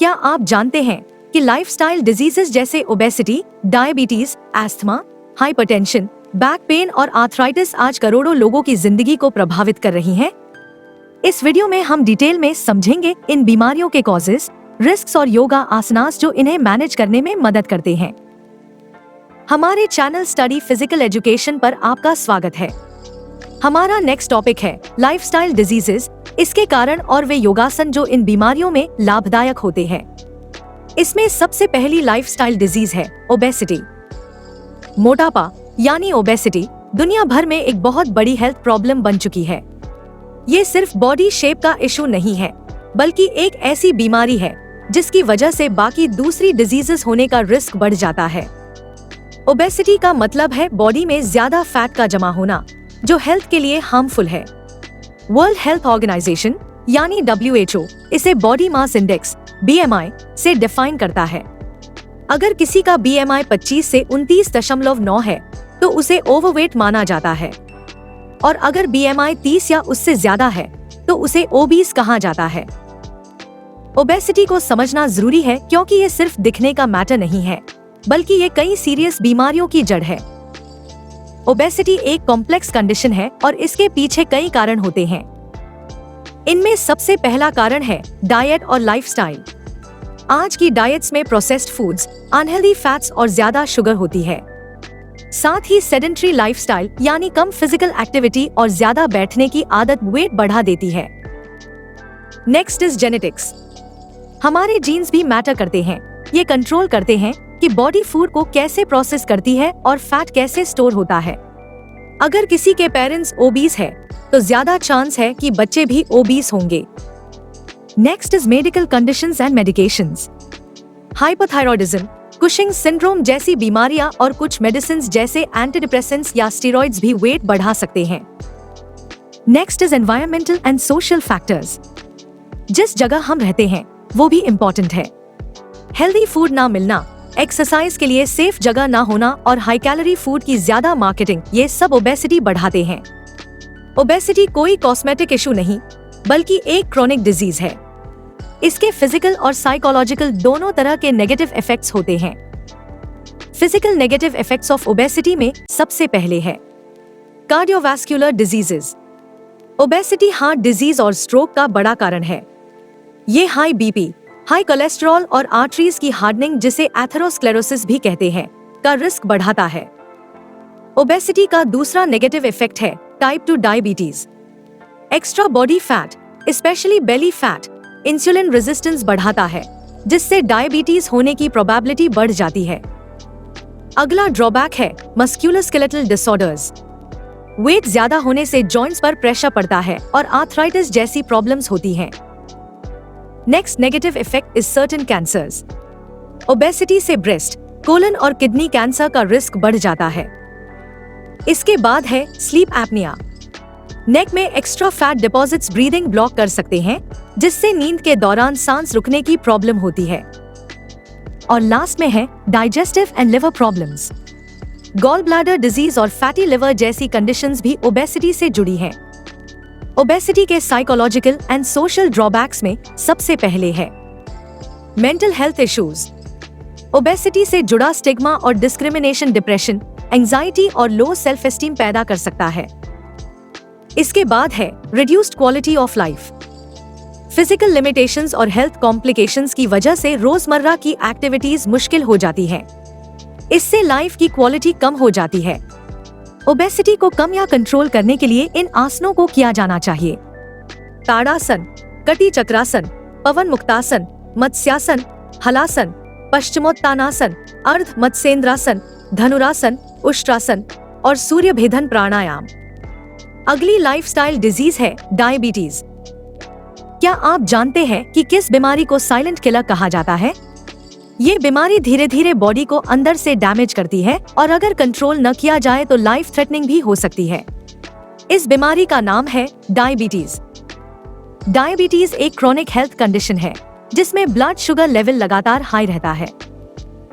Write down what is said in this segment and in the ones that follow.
क्या आप जानते हैं कि लाइफस्टाइल डिजीजेस जैसे obesity, diabetes, asthma, hypertension, back pain और आर्थराइटिस आज करोड़ों लोगों की जिंदगी को प्रभावित कर रही हैं? इस वीडियो में हम डिटेल में समझेंगे इन बीमारियों के कॉजेस, रिस्क्स और योगा आसनास जो इन्हें मैनेज करने में मदद करते हैं। हमारे चैनल स्टडी फिजिकल एजुकेशन पर आपका स्वागत है। हमारा नेक्स्ट टॉपिक है लाइफस्टाइल डिजीजेस, इसके कारण और वे योगासन जो इन बीमारियों में लाभदायक होते हैं। इसमें सबसे पहली लाइफस्टाइल डिजीज है ओबेसिटी। मोटापा यानी ओबेसिटी दुनिया भर में एक बहुत बड़ी हेल्थ प्रॉब्लम बन चुकी है। ये सिर्फ बॉडी शेप का इशू नहीं है, बल्कि एक ऐसी बीमारी है जिसकी वजह से बाकी दूसरी डिजीजेस होने का रिस्क बढ़ जाता है। ओबेसिटी का मतलब है बॉडी में ज्यादा फैट का जमा होना, जो हेल्थ के लिए हार्मफुल है। वर्ल्ड हेल्थ ऑर्गेनाइजेशन यानी WHO इसे बॉडी मास इंडेक्स BMI से डिफाइन करता है। अगर किसी का BMI 25 से 29.9 है तो उसे ओवरवेट माना जाता है, और अगर BMI 30 या उससे ज्यादा है तो उसे ओबीस कहा जाता है। ओबेसिटी को समझना जरूरी है क्योंकि ये सिर्फ दिखने का मैटर नहीं है, बल्कि ये कई सीरियस बीमारियों की जड़ है। ओबेसिटी एक कॉम्प्लेक्स कंडीशन है और इसके पीछे कई कारण होते हैं। इनमें सबसे पहला कारण है डाइट और लाइफस्टाइल। आज की डाइट्स में प्रोसेस्ड फूड्स, अनहेल्दी फैट्स और ज्यादा शुगर होती है। साथ ही सेडेंटरी लाइफस्टाइल यानी कम फिजिकल एक्टिविटी और ज्यादा बैठने की आदत वेट बढ़ा देती है। Next is genetics. हमारे जीन्स भी मैटर करते हैं। ये कंट्रोल करते हैं कि बॉडी फूड को कैसे प्रोसेस करती है और फैट कैसे स्टोर होता है। अगर किसी के पेरेंट्स ओबीस है तो ज्यादा चांस है कि बच्चे भी ओबीस होंगे। Next is medical conditions and medications. Hypothyroidism, Cushing syndrome जैसी बीमारियां और कुछ मेडिसिन जैसे एंटीडिप्रेसेंट्स या स्टेरॉइड्स भी वेट बढ़ा सकते हैं। Next is environmental and social factors. जिस जगह हम रहते हैं वो भी इम्पोर्टेंट है। हेल्दी फूड ना मिलना, एक्सरसाइज के लिए सेफ जगह ना होना और हाई कैलोरी फूड की ज्यादा मार्केटिंग, ये सब ओबेसिटी बढ़ाते हैं। ओबेसिटी कोई कॉस्मेटिक इशू नहीं, बल्कि एक क्रोनिक डिजीज है। इसके फिजिकल और साइकोलॉजिकल दोनों तरह के नेगेटिव इफेक्ट्स होते हैं। Physical negative effects of obesity में सबसे पहले है cardiovascular diseases. Obesity heart disease और स्ट्रोक का बड़ा कारण है। ये हाई बीपी, हाई कोलेस्ट्रॉल और आर्टरीज की हार्डनिंग, जिसे एथेरोस्क्लेरोसिस भी कहते हैं, का रिस्क बढ़ाता है। ओबेसिटी का दूसरा नेगेटिव इफेक्ट है type 2 diabetes. Extra body fat, specially belly fat, insulin resistance बढ़ाता है, जिससे डायबिटीज होने की प्रोबेबिलिटी बढ़ जाती है। अगला ड्रॉबैक है मस्कुलोस्केलेटल डिसऑर्डर्स। वेट ज्यादा होने से जॉइंट्स पर प्रेशर पड़ता है और आर्थराइटिस जैसी प्रॉब्लम्स होती हैं। Next negative effect is certain cancers. Obesity से ब्रेस्ट, कोलन और किडनी कैंसर का रिस्क बढ़ जाता है। इसके बाद है स्लीप एपनिया। नेक में extra fat deposits breathing block कर सकते हैं, जिससे नींद के दौरान सांस रुकने की प्रॉब्लम होती है। और लास्ट में है digestive and liver problems. Gall bladder disease और फैटी लिवर जैसी कंडीशंस भी ओबेसिटी से जुड़ी हैं। ओबेसिटी के साइकोलॉजिकल एंड सोशल ड्रॉबैक्स में सबसे पहले है मेंटल हेल्थ इश्यूज। ओबेसिटी से जुड़ा स्टिग्मा और डिस्क्रिमिनेशन डिप्रेशन, एंजाइटी और लो सेल्फ एस्टीम पैदा कर सकता है। इसके बाद है reduced quality of life. Physical limitations और हेल्थ कॉम्प्लिकेशंस की वजह से रोजमर्रा की एक्टिविटीज मुश्किल हो जाती है। इससे लाइफ की क्वालिटी कम हो जाती है। ओबेसिटी को कम या कंट्रोल करने के लिए इन आसनों को किया जाना चाहिए। ताड़ासन, कटी चक्रासन, पवन मुक्तासन, मत्स्यासन, हलासन, पश्चिमोत्तानासन, अर्ध मत्स्येंद्रासन, धनुरासन, उष्ट्रासन और सूर्य भेदन प्राणायाम। अगली लाइफस्टाइल डिजीज है डायबिटीज। क्या आप जानते हैं कि किस बीमारी को साइलेंट किलर कहा जाता है? ये बीमारी धीरे धीरे बॉडी को अंदर से डैमेज करती है और अगर कंट्रोल न किया जाए तो लाइफ थ्रेटनिंग भी हो सकती है। इस बीमारी का नाम है डायबिटीज। डायबिटीज एक क्रोनिक हेल्थ कंडीशन है जिसमें ब्लड शुगर लेवल लगातार हाई रहता है।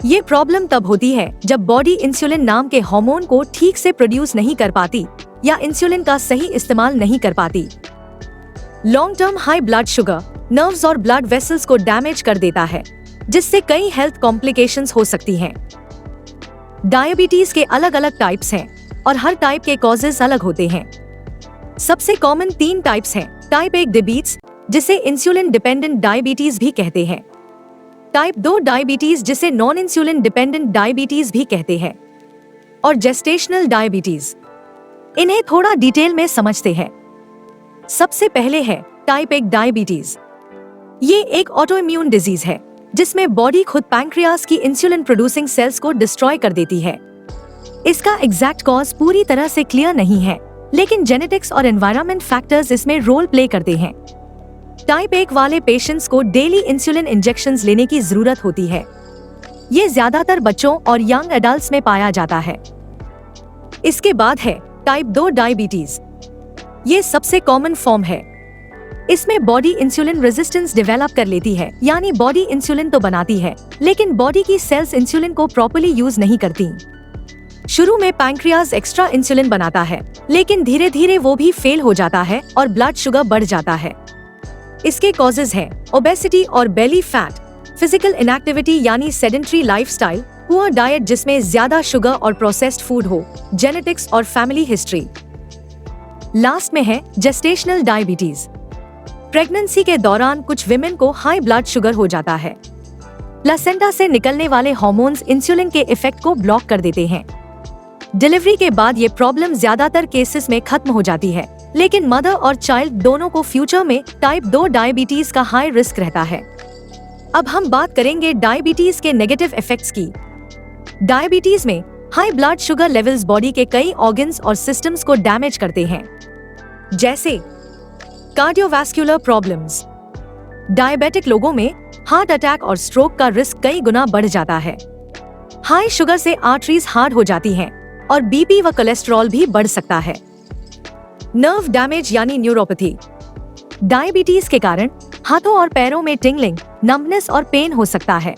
ये प्रॉब्लम तब होती है जब बॉडी इंसुलिन नाम के हार्मोन को ठीक से प्रोड्यूस नहीं कर पाती या इंसुलिन का सही इस्तेमाल नहीं कर पाती। Long term high blood sugar nerves और ब्लड वेसल्स को डैमेज कर देता है, जिससे कई हेल्थ कॉम्प्लिकेशंस हो सकती हैं। डायबिटीज के अलग अलग टाइप्स हैं और हर टाइप के कॉजेज अलग होते हैं। सबसे कॉमन 3 टाइप्स हैं। टाइप 1 डायबिटीज, जिसे इंसुलिन डिपेंडेंट डायबिटीज भी कहते हैं। टाइप 2 डायबिटीज, जिसे नॉन इंसुलिन डिपेंडेंट डायबिटीज भी कहते हैं। और जेस्टेशनल डायबिटीज। इन्हें थोड़ा डिटेल में समझते हैं। सबसे पहले है टाइप 1 डायबिटीज। ये एक ऑटोइम्यून डिजीज है जिसमें बॉडी खुद पैंक्रियास की इंसुलिन प्रोड्यूसिंग सेल्स को डिस्ट्रॉय कर देती है। इसका एग्जैक्ट कॉज पूरी तरह से क्लियर नहीं है, लेकिन जेनेटिक्स और एनवायरनमेंट फैक्टर्स इसमें रोल प्ले करते हैं। टाइप 1 वाले पेशेंट्स को डेली इंसुलिन इंजेक्शंस लेने की जरूरत होती है। ये ज्यादातर बच्चों और यंग एडल्ट्स में पाया जाता है। इसके बाद है टाइप 2 डायबिटीज। ये सबसे कॉमन फॉर्म है। इसमें बॉडी इंसुलिन रेजिस्टेंस डेवलप कर लेती है, यानी बॉडी इंसुलिन तो बनाती है, लेकिन बॉडी की सेल्स इंसुलिन को प्रॉपर्ली यूज नहीं करती। शुरू में पैंक्रियाज एक्स्ट्रा इंसुलिन बनाता है, लेकिन धीरे धीरे वो भी फेल हो जाता है और ब्लड शुगर बढ़ जाता है। इसके कॉजेज हैं ओबेसिटी और बेली फैट, फिजिकल इनएक्टिविटी यानी सेडेंट्री लाइफस्टाइल, पुअर डाइट जिसमें ज्यादा शुगर और प्रोसेस्ड फूड हो, जेनेटिक्स और फैमिली हिस्ट्री। लास्ट में है जेस्टेशनल डायबिटीज। प्रेगनेंसी के दौरान कुछ विमेन को हाई ब्लड शुगर हो जाता है। प्लेसेंटा से निकलने वाले हार्मोन्स इंसुलिन के इफेक्ट को ब्लॉक कर देते हैं। डिलीवरी के बाद ये प्रॉब्लम ज्यादातर केसेस में खत्म हो जाती है, लेकिन मदर और चाइल्ड दोनों को फ्यूचर में टाइप 2 डायबिटीज का हाई रिस्क रहता है। अब हम बात करेंगे डायबिटीज के नेगेटिव इफेक्ट्स की। डायबिटीज में high blood sugar levels body के कई ऑर्गन्स और सिस्टम्स को डैमेज करते हैं, जैसे कार्डियोवैस्कुलर प्रॉब्लम्स। डायबिटिक लोगों में हार्ट अटैक और स्ट्रोक का रिस्क कई गुना बढ़ जाता है। हाई शुगर से आर्टरीज हार्ड हो जाती हैं और बीपी व कोलेस्ट्रॉल भी बढ़ सकता है। नर्व डैमेज यानी न्यूरोपैथी। डायबिटीज के कारण हाथों और पैरों में टिंगलिंग, नंबनेस और पेन हो सकता है।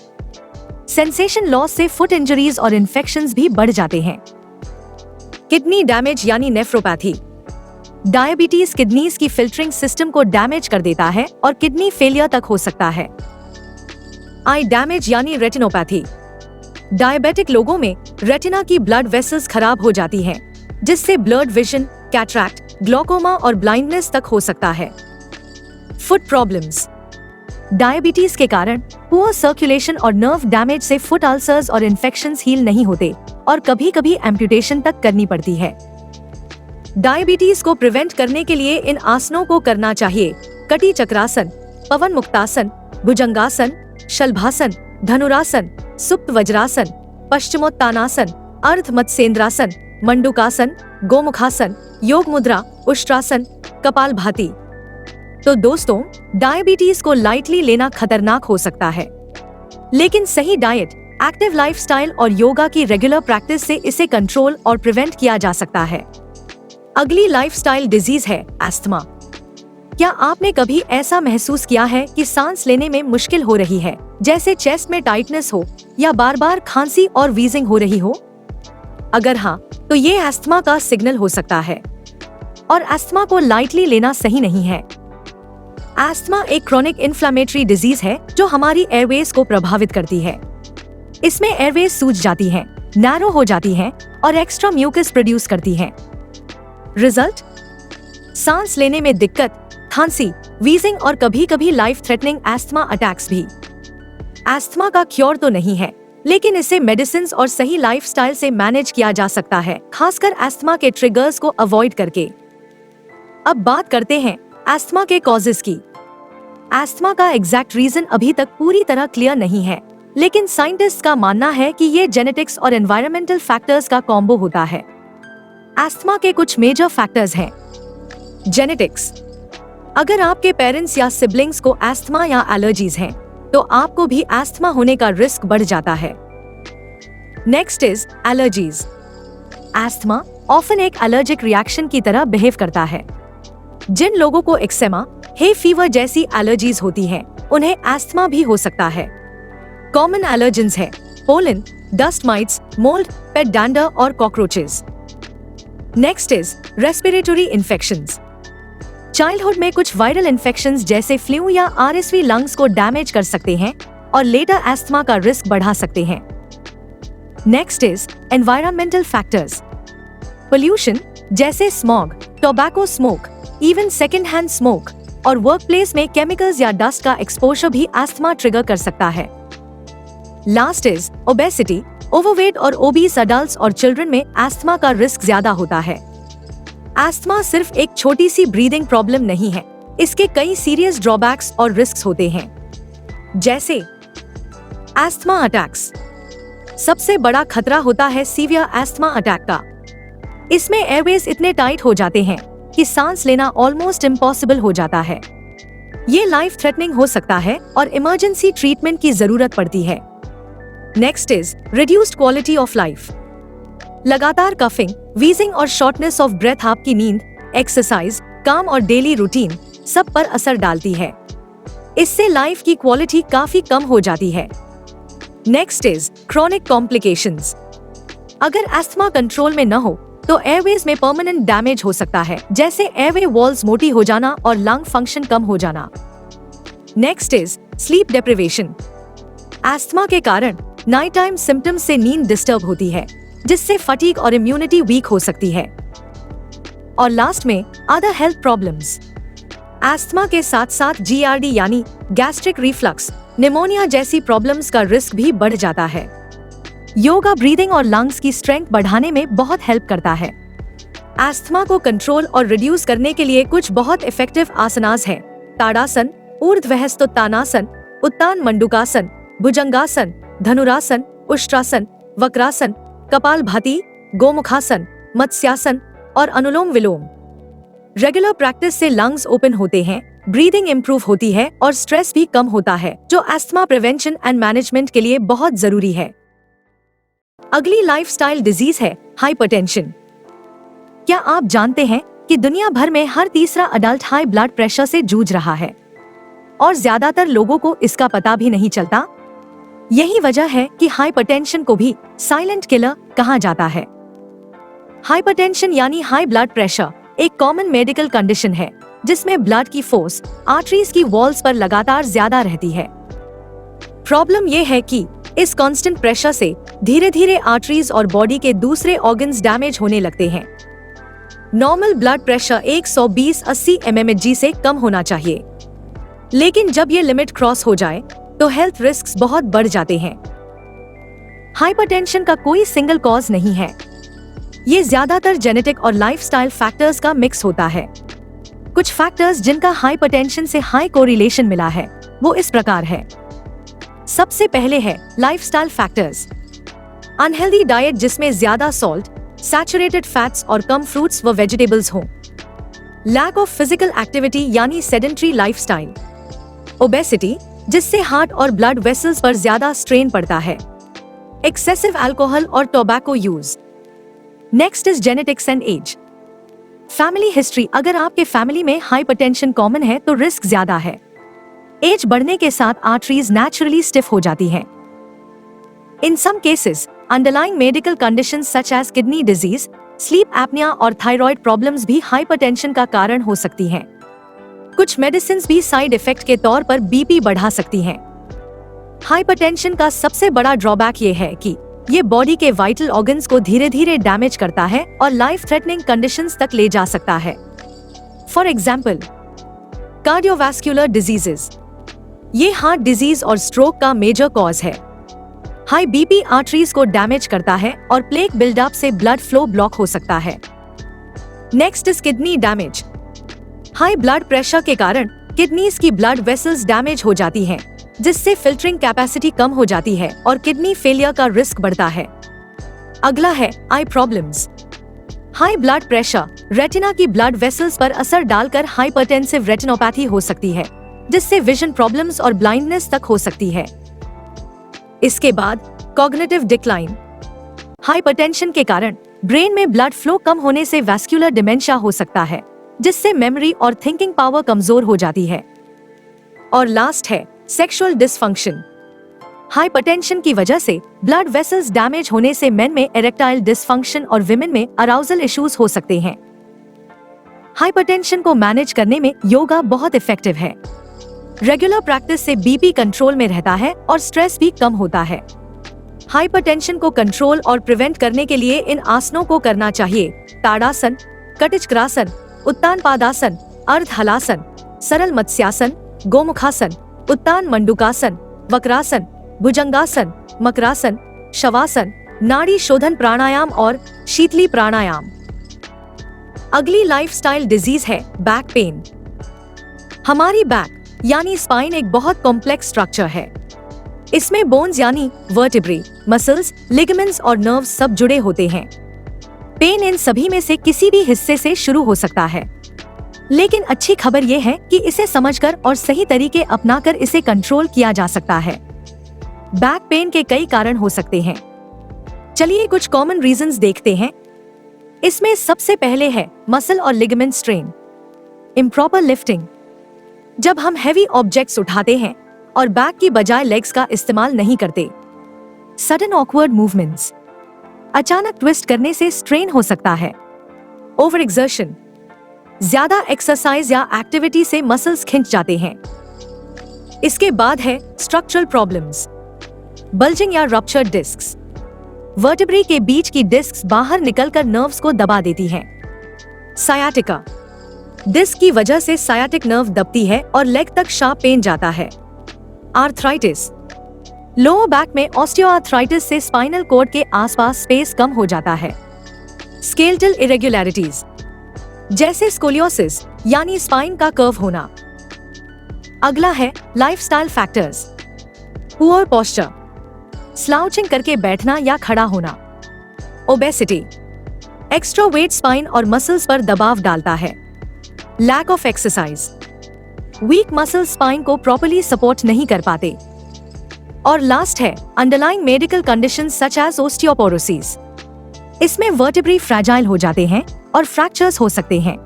सेंसेशन लॉस से फुट इंजरीज और इन्फेक्शंस भी बढ़ जाते हैं। किडनी डैमेज यानी नेफ्रोपैथी। डायबिटीज किडनीज की फिल्टरिंग सिस्टम को डैमेज कर देता है और किडनी फेलियर तक हो सकता है। आई डैमेज यानी रेटिनोपैथी। डायबिटिक लोगों में रेटिना की ब्लड वेसल्स खराब हो जाती हैं, जिससे ब्लड विजन, कैटरैक्ट, ग्लोकोमा और ब्लाइंडनेस तक हो सकता है। Foot problems. डायबिटीज के कारण पुअर सर्कुलेशन और नर्व डैमेज से फुट अल्सर्स और इन्फेक्शंस हील नहीं होते और कभी-कभी एम्पुटेशन तक करनी पड़ती है। डायबिटीज को प्रिवेंट करने के लिए इन आसनों को करना चाहिए: कटी चक्रासन, पवन मुक्तासन, भुजंगासन, शलभासन, धनुरासन, सुप्त वज्रासन, पश्चिमोत्तानासन, अर्ध मत्स्येंद्रासन, मंडूकासन, गोमुखासन, योग मुद्रा, उष्ट्रासन, कपालभाति। तो दोस्तों, डायबिटीज को लाइटली लेना खतरनाक हो सकता है, लेकिन सही डाइट, एक्टिव लाइफस्टाइल और योगा की रेगुलर प्रैक्टिस से इसे कंट्रोल और प्रिवेंट किया जा सकता है। अगली लाइफस्टाइल डिजीज है अस्थमा। क्या आपने कभी ऐसा महसूस किया है कि सांस लेने में मुश्किल हो रही है, जैसे चेस्ट में टाइटनेस हो या बार बार खांसी और वीजिंग हो रही हो? अगर हाँ, तो ये अस्थमा का सिग्नल हो सकता है और अस्थमा को लाइटली लेना सही नहीं है। अस्थमा एक क्रोनिक इन्फ्लेमेटरी डिजीज है जो हमारी एयरवेज को प्रभावित करती है। इसमें एयरवेज सूज जाती हैं, नैरो हो जाती हैं और एक्स्ट्रा म्यूकस प्रोड्यूस करती हैं। रिजल्ट: सांस लेने में दिक्कत, खांसी, वीजिंग और कभी-कभी लाइफ थ्रेटनिंग अस्थमा अटैक्स भी। अस्थमा का क्योर तो नहीं है, लेकिन इसे मेडिसिन और सही लाइफस्टाइल से मैनेज किया जा सकता है, खासकर अस्थमा के ट्रिगर्स को अवॉइड करके। अब बात करते हैं अस्थमा के कॉजेज की। अस्थमा का एग्जैक्ट रीजन अभी तक पूरी तरह क्लियर नहीं है, लेकिन साइंटिस्ट का मानना है कि ये जेनेटिक्स और एनवायरमेंटल फैक्टर्स का कॉम्बो होता है। अस्थमा के कुछ मेजर फैक्टर्स हैं। जेनेटिक्स: अगर आपके पेरेंट्स या सिबलिंग्स को अस्थमा या एलर्जीज हैं, तो आपको भी अस्थमा होने का रिस्क बढ़ जाता है। Next is allergies. Asthma often एक एलर्जिक रिएक्शन की तरह बिहेव करता है। जिन लोगों को एक्सेमा, हे फीवर जैसी एलर्जीज होती हैं, उन्हें अस्थमा भी हो सकता है। कॉमन एलर्जेंस है पोलन, डस्ट माइट्स, मोल्ड, पेट डैंडर और cockroaches. Next is respiratory infections. Childhood में कुछ वायरल इन्फेक्शंस जैसे फ्लू या RSV लंग्स को डैमेज कर सकते हैं और लेटर एस्थमा का रिस्क बढ़ा सकते हैं। Next is environmental factors. Pollution जैसे smog, tobacco smoke, even second hand smoke और वर्कप्लेस में केमिकल्स या डस्ट का एक्सपोजर भी एस्थमा ट्रिगर कर सकता है। Last is obesity. ओवरवेट और ओबीस अडल्ट्स और चिल्ड्रन में एस्थमा का रिस्क ज्यादा होता है। एस्थमा सिर्फ एक छोटी सी ब्रीदिंग प्रॉब्लम नहीं है, इसके कई सीरियस ड्रॉबैक्स और रिस्क होते हैं, जैसे एस्थमा अटैक्स। सबसे बड़ा खतरा होता है सीवियर एस्थमा अटैक का। इसमें एयरवेज इतने टाइट हो जाते हैं कि सांस लेना ऑलमोस्ट इम्पॉसिबल हो जाता है। ये लाइफ थ्रेटनिंग हो सकता है और इमरजेंसी ट्रीटमेंट की जरूरत पड़ती है। Next is reduced quality of life. लगातार कफिंग, वीजिंग और शॉर्टनेस ऑफ ब्रेथ आपकी नींद, एक्सरसाइज, काम और डेली रूटीन सब पर असर डालती है। इससे लाइफ की क्वालिटी काफी कम हो जाती है। Next is chronic complications. अगर एस्थमा कंट्रोल में न हो तो एयरवेज में परमानेंट डैमेज हो सकता है, जैसे एयरवे वॉल्स मोटी हो जाना और लंग फंक्शन कम हो जाना। Next is sleep deprivation. Asthma के कारण नाइट टाइम सिम्टम्स से नींद डिस्टर्ब होती है, जिससे फटीग और इम्यूनिटी वीक हो सकती है। और लास्ट में अदर हेल्थ प्रॉब्लम्स। एस्थमा के साथ साथ GERD यानी गैस्ट्रिक रिफ्लक्स, निमोनिया जैसी प्रॉब्लम्स का रिस्क भी बढ़ जाता है। योगा ब्रीदिंग और लंग्स की स्ट्रेंथ बढ़ाने में बहुत हेल्प करता है। एस्थमा को कंट्रोल और रिड्यूस करने के लिए कुछ बहुत इफेक्टिव आसनास हैं। ताड़ासन, ऊर्ध्वहस्तोत्तानासन, उत्तान मंडूकासन, भुजंगासन, धनुरासन, उष्ट्रासन, वक्रासन, कपालभाति, गोमुखासन, मत्स्यासन और अनुलोम विलोम। रेगुलर प्रैक्टिस से लंग्स ओपन होते हैं, ब्रीदिंग इंप्रूव होती है और स्ट्रेस भी कम होता है, जो एस्थमा प्रिवेंशन एंड मैनेजमेंट के लिए बहुत जरूरी है। अगली लाइफस्टाइल डिजीज है हाइपरटेंशन। क्या आप जानते हैं कि दुनिया भर में हर तीसरा अडल्ट हाई ब्लड प्रेशर से जूझ रहा है और ज्यादातर लोगों को इसका पता भी नहीं चलता। यही वजह है कि हाइपरटेंशन को भी साइलेंट किलर कहा जाता है। हाइपरटेंशन यानी हाई ब्लड प्रेशर एक कॉमन मेडिकल कंडीशन है जिसमें ब्लड की फोर्स आर्टरीज की वॉल्स पर लगातार ज्यादा रहती है। प्रॉब्लम यह है कि इस कांस्टेंट प्रेशर से धीरे धीरे आर्टरीज और बॉडी के दूसरे ऑर्गन्स डैमेज होने लगते हैं। नॉर्मल ब्लड प्रेशर 120/80 mmHg से कम होना चाहिए, लेकिन जब ये लिमिट क्रॉस हो जाए तो हेल्थ रिस्क्स बहुत बढ़ जाते हैं। हाइपरटेंशन का कोई सिंगल कॉज नहीं है, ये ज्यादातर जेनेटिक और लाइफस्टाइल फैक्टर्स का मिक्स होता है। कुछ फैक्टर्स जिनका हाइपरटेंशन से हाई कोरिलेशन मिला है वो इस प्रकार है। सबसे पहले है लाइफस्टाइल फैक्टर्स। अनहेल्दी डाइट जिसमें ज्यादा सॉल्ट, सैचुरेटेड फैट्स और कम फ्रूट्स व वेजिटेबल्स हों। लैक ऑफ फिजिकल एक्टिविटी यानी सेडेंट्री लाइफस्टाइल। ओबेसिटी जिससे हार्ट और ब्लड वेसल्स पर ज्यादा स्ट्रेन पड़ता है। एक्सेसिव अल्कोहल और tobacco use. Next is genetics and age. Family history, अगर आपके फैमिली में हाइपरटेंशन कॉमन है तो रिस्क ज्यादा है। एज बढ़ने के साथ आर्टरीज नेचुरली स्टिफ हो जाती हैं। In some cases underlying medical conditions such as kidney disease, sleep apnoea और थायराइड प्रॉब्लम्स भी हाइपरटेंशन का कारण हो सकती हैं। कुछ मेडिसिन्स भी साइड इफेक्ट के तौर पर बीपी बढ़ा सकती हैं। हाइपरटेंशन का सबसे बड़ा ड्रॉबैक ये है कि ये बॉडी के वाइटल ऑर्गन्स को धीरे धीरे डैमेज करता है और लाइफ थ्रेटनिंग कंडीशंस तक ले जा सकता है। फॉर एग्जाम्पल, कार्डियोवैस्कुलर डिजीजेस, ये हार्ट डिजीज और स्ट्रोक का मेजर कॉज है। हाई बीपी आर्टरीज को डैमेज करता है और प्लेक बिल्डअप से ब्लड फ्लो ब्लॉक हो सकता है। Next is kidney damage. High blood pressure के कारण किडनीज की ब्लड वेसल्स डैमेज हो जाती हैं, जिससे फिल्टरिंग कैपेसिटी कम हो जाती है और किडनी फेलियर का रिस्क बढ़ता है। अगला है eye problems. High blood pressure retina की ब्लड वेसल्स पर असर डालकर हाइपरटेंसिव रेटिनोपैथी हो सकती है, जिससे विजन प्रॉब्लम्स और ब्लाइंडनेस तक हो सकती है। इसके बाद कॉग्निटिव डिक्लाइन। हाइपरटेंशन के कारण ब्रेन में ब्लड फ्लो कम होने से वैस्कुलर डिमेंशिया हो सकता है, जिससे मेमोरी और थिंकिंग पावर कमजोर हो जाती है। और लास्ट है सेक्सुअल डिसफंक्शन। हाइपरटेंशन की वजह से ब्लड वेसल्स डैमेज होने से मेन में इरेक्टाइल डिसफंक्शन और विमेन में अराउजल इश्यूज हो सकते हैं। हाइपरटेंशन को मैनेज करने में योगा बहुत इफेक्टिव है। रेगुलर प्रैक्टिस से बीपी कंट्रोल में रहता है और स्ट्रेस भी कम होता है। हाइपरटेंशन को कंट्रोल और प्रिवेंट करने के लिए इन आसनों को करना चाहिए: ताड़ासन, कटिचक्रासन, उत्तान पादासन, अर्ध हलासन, सरल मत्स्यासन, गोमुखासन, उत्तान मंडूकासन, वक्रासन, भुजंगासन, मकरासन, शवासन, नाड़ी शोधन प्राणायाम और शीतली प्राणायाम। अगली लाइफस्टाइल डिजीज है बैक पेन। हमारी बैक यानी स्पाइन एक बहुत कॉम्प्लेक्स स्ट्रक्चर है। इसमें बोन्स यानी वर्टिब्रे, मसल्स, लिगामेंट्स और नर्व्स सब जुड़े होते हैं। पेन इन सभी में से किसी भी हिस्से से शुरू हो सकता है, लेकिन अच्छी खबर यह है कि इसे समझकर और सही तरीके अपनाकर इसे कंट्रोल किया जा सकता है। बैक पेन के कई कारण हो सकते हैं। चलिए कुछ कॉमन रीजंस देखते हैं। इसमें सबसे पहले है मसल और लिगामेंट स्ट्रेन। इम्प्रॉपर लिफ्टिंग, जब हम हैवी ऑब्जेक्ट्स उठाते हैं और बैक की बजाय लेग्स का इस्तेमाल नहीं करते। सडन ऑकवर्ड मूवमेंट्स, अचानक ट्विस्ट करने से स्ट्रेन हो सकता है। ओवर एक्सर्शन, ज्यादा एक्सरसाइज या एक्टिविटी से मसल्स खिंच जाते हैं। इसके बाद है स्ट्रक्चरल प्रॉब्लम्स, बल्जिंग या रप्चर्ड डिस्क्स। वर्टिब्रे के बीच की डिस्क्स बाहर निकलकर नर्व्स को दबा देती हैं। सायाटिका, डिस्क की वजह से सायाटिक नर्व दबती है और लेग तक शार्प पेन जाता है। आर्थराइटिस, लोअर बैक में ऑस्टियोआर्थराइटिस से स्पाइनल कॉर्ड के आसपास स्पेस कम हो जाता है। स्केलेटल इरेगुलरिटीज, जैसे स्कोलियोसिस यानी स्पाइन का कर्व होना। अगला है lifestyle factors. Poor posture, slouching करके बैठना या खड़ा होना। ओबेसिटी, एक्स्ट्रा वेट स्पाइन और मसल्स पर दबाव डालता है। Lack of exercise, weak muscle spine को प्रॉपर्ली सपोर्ट नहीं कर पाते। और लास्ट है underlying medical conditions such as osteoporosis. इसमें वर्टिब्रे फ्रैजाइल हो जाते हैं और फ्रैक्चर्स हो सकते हैं।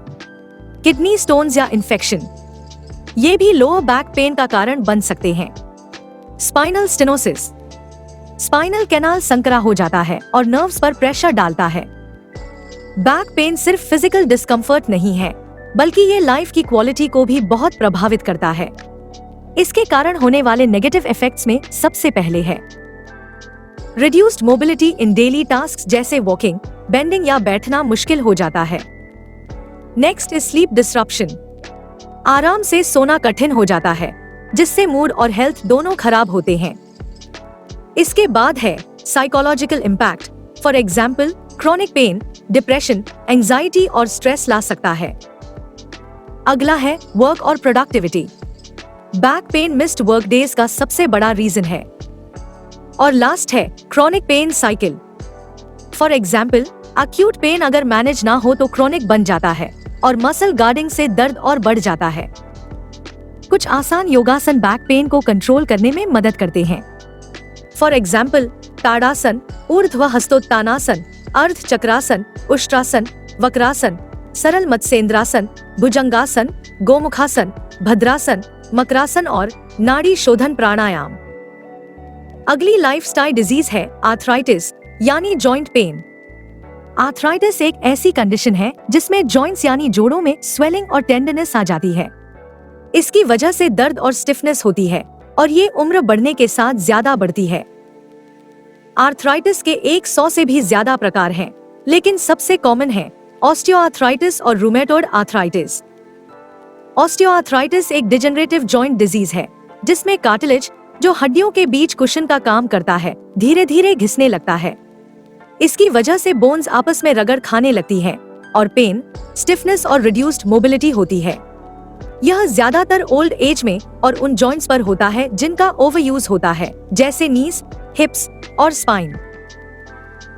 किडनी स्टोन्स या इन्फेक्शन, ये भी लोअर बैक पेन का कारण बन सकते हैं। स्पाइनल स्टेनोसिस, स्पाइनल कैनाल संकरा हो जाता है और नर्व्स पर प्रेशर डालता है। बैक पेन सिर्फ फिजिकल डिस्कम्फर्ट नहीं है, बल्कि ये लाइफ की क्वालिटी को भी बहुत प्रभावित करता है। इसके कारण होने वाले नेगेटिव इफेक्ट्स में सबसे पहले है reduced mobility in daily tasks, जैसे वॉकिंग, बेंडिंग या बैठना मुश्किल हो जाता है। नेक्स्ट इज स्लीप डिसरप्शन, आराम से सोना कठिन हो जाता है, जिससे मूड और हेल्थ दोनों खराब होते हैं। इसके बाद है psychological impact, for example chronic pain, depression, anxiety और स्ट्रेस ला सकता है। अगला है वर्क और productivity. Back pain missed work days का सबसे बड़ा रीजन है। और लास्ट है chronic pain cycle. For example acute pain अगर मैनेज ना हो तो क्रोनिक बन जाता है और मसल गार्डिंग से दर्द और बढ़ जाता है। कुछ आसान योगासन बैक पेन को कंट्रोल करने में मदद करते हैं। फॉर एग्जाम्पल ताड़ासन, ऊर्ध्व हस्तोत्तानासन, अर्ध चक्रासन, उष्ट्रासन, वक्रासन, सरल मत्स्येंद्रासन, भुजंगासन, गोमुखासन, भद्रासन, मकरासन और नाड़ी शोधन प्राणायाम। अगली लाइफस्टाइल डिजीज है आर्थराइटिस यानी जॉइंट पेन। आर्थराइटिस एक ऐसी कंडीशन है जिसमें जॉइंट्स यानी जोड़ों में स्वेलिंग और टेंडरनेस आ जाती है। इसकी वजह से दर्द और स्टिफनेस होती है और ये उम्र बढ़ने के साथ ज्यादा बढ़ती है। आर्थराइटिस के 100 से भी ज्यादा प्रकार हैं, लेकिन सबसे कॉमन है ऑस्टियोआर्थराइटिस और रूमेटॉइड आर्थराइटिस। ऑस्टियोआर्थराइटिस एक डिजेनरेटिव जॉइंट डिजीज है जिसमें कार्टिलेज, जो हड्डियों के बीच कुशन का काम करता है, धीरे धीरे घिसने लगता है। इसकी वजह से बोन्स आपस में रगड़ खाने लगती हैं और पेन, स्टिफनेस और रिड्यूस्ड मोबिलिटी होती है। यह ज्यादातर ओल्ड एज में और उन जॉइंट्स पर होता है जिनका ओवरयूज होता है, जैसे नीज, हिप्स और स्पाइन।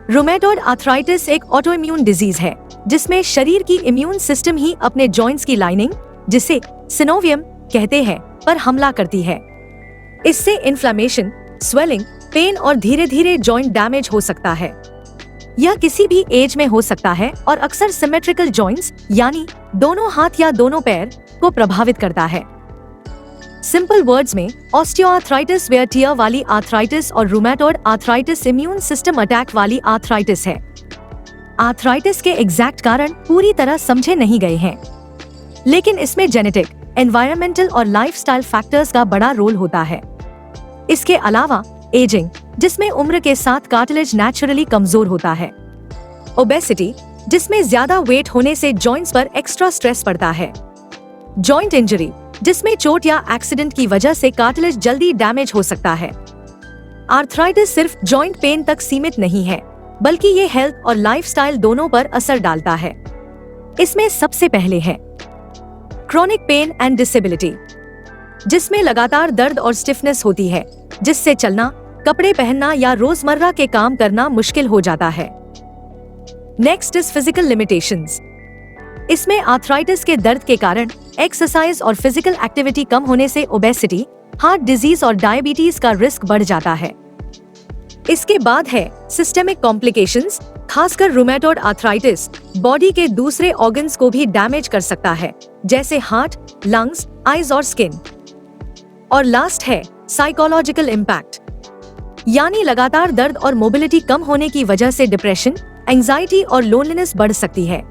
रूमेटॉइड आर्थराइटिस एक ऑटोइम्यून डिजीज है जिसमें शरीर की इम्यून सिस्टम ही अपने जॉइंट्स की लाइनिंग, जिसे सिनोवियम कहते हैं, पर हमला करती है। इससे इन्फ्लेमेशन, स्वेलिंग, पेन और धीरे धीरे जॉइंट डैमेज हो सकता है। यह किसी भी एज में हो सकता है और अक्सर सिमेट्रिकल जॉइंट्स यानी दोनों हाथ या दोनों पैर को प्रभावित करता है। सिंपल वर्ड्स में ऑस्टियोआर्थराइटिस वेयर टियर वाली आर्थराइटिस और rheumatoid arthritis immune system attack वाली आर्थराइटिस है। आर्थराइटिस के एग्जैक्ट कारण पूरी तरह समझे नहीं गए हैं, लेकिन इसमें जेनेटिक, एनवायरमेंटल और लाइफस्टाइल फैक्टर्स का बड़ा रोल होता है। इसके अलावा एजिंग, जिसमें उम्र के साथ कार्टिलेज नेचुरली कमजोर होता है। ओबेसिटी, जिसमें ज्यादा वेट होने से जॉइंट्स पर एक्स्ट्रा स्ट्रेस पड़ता है। जॉइंट इंजरी, जिसमें चोट या एक्सीडेंट की वजह से कार्टिलेज जल्दी डैमेज हो सकता है। आर्थराइटिस सिर्फ जॉइंट पेन तक सीमित नहीं है, बल्कि ये हेल्थ और लाइफस्टाइल दोनों पर असर डालता है। इसमें सबसे पहले है क्रॉनिक पेन एंड डिसेबिलिटी, जिसमें लगातार दर्द और स्टिफनेस होती है, जिससे चलना, कपड़े पहनना या रोजमर्रा के काम करना मुश्किल हो जाता है। Next is physical limitations. इसमें आर्थराइटिस के दर्द के कारण एक्सरसाइज और फिजिकल एक्टिविटी कम होने से ओबेसिटी, हार्ट डिजीज और डायबिटीज का रिस्क बढ़ जाता है। इसके बाद है सिस्टेमिक कॉम्प्लिकेशंस, खासकर रूमेटॉइड आर्थराइटिस बॉडी के दूसरे ऑर्गन्स को भी डैमेज कर सकता है, जैसे हार्ट, लंग्स, आईज और स्किन। और लास्ट है साइकोलॉजिकल इम्पैक्ट, यानी लगातार दर्द और मोबिलिटी कम होने की वजह से डिप्रेशन, एंजाइटी और लोनलीनेस बढ़ सकती है।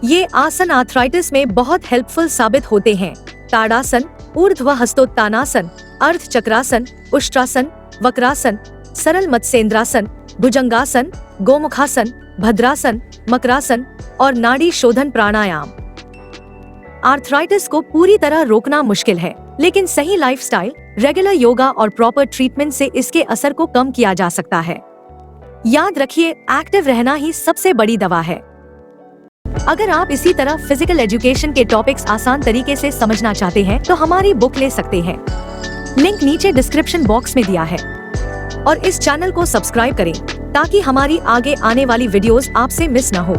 ये आसन आर्थराइटिस में बहुत हेल्पफुल साबित होते हैं। ताड़ासन, ऊर्ध्व हस्तोत्तानासन, अर्ध चक्रासन, उष्ट्रासन, वक्रासन, सरल मत्स्येंद्रासन, भुजंगासन, गोमुखासन, भद्रासन, मकरासन और नाड़ी शोधन प्राणायाम। आर्थराइटिस को पूरी तरह रोकना मुश्किल है, लेकिन सही लाइफस्टाइल, रेगुलर योगा और प्रॉपर ट्रीटमेंट से इसके असर को कम किया जा सकता है। याद रखिए, एक्टिव रहना ही सबसे बड़ी दवा है। अगर आप इसी तरह फिजिकल एजुकेशन के टॉपिक्स आसान तरीके से समझना चाहते हैं, तो हमारी बुक ले सकते हैं। लिंक नीचे डिस्क्रिप्शन बॉक्स में दिया है। और इस चैनल को सब्सक्राइब करें ताकि हमारी आगे आने वाली वीडियोस आपसे मिस न हो।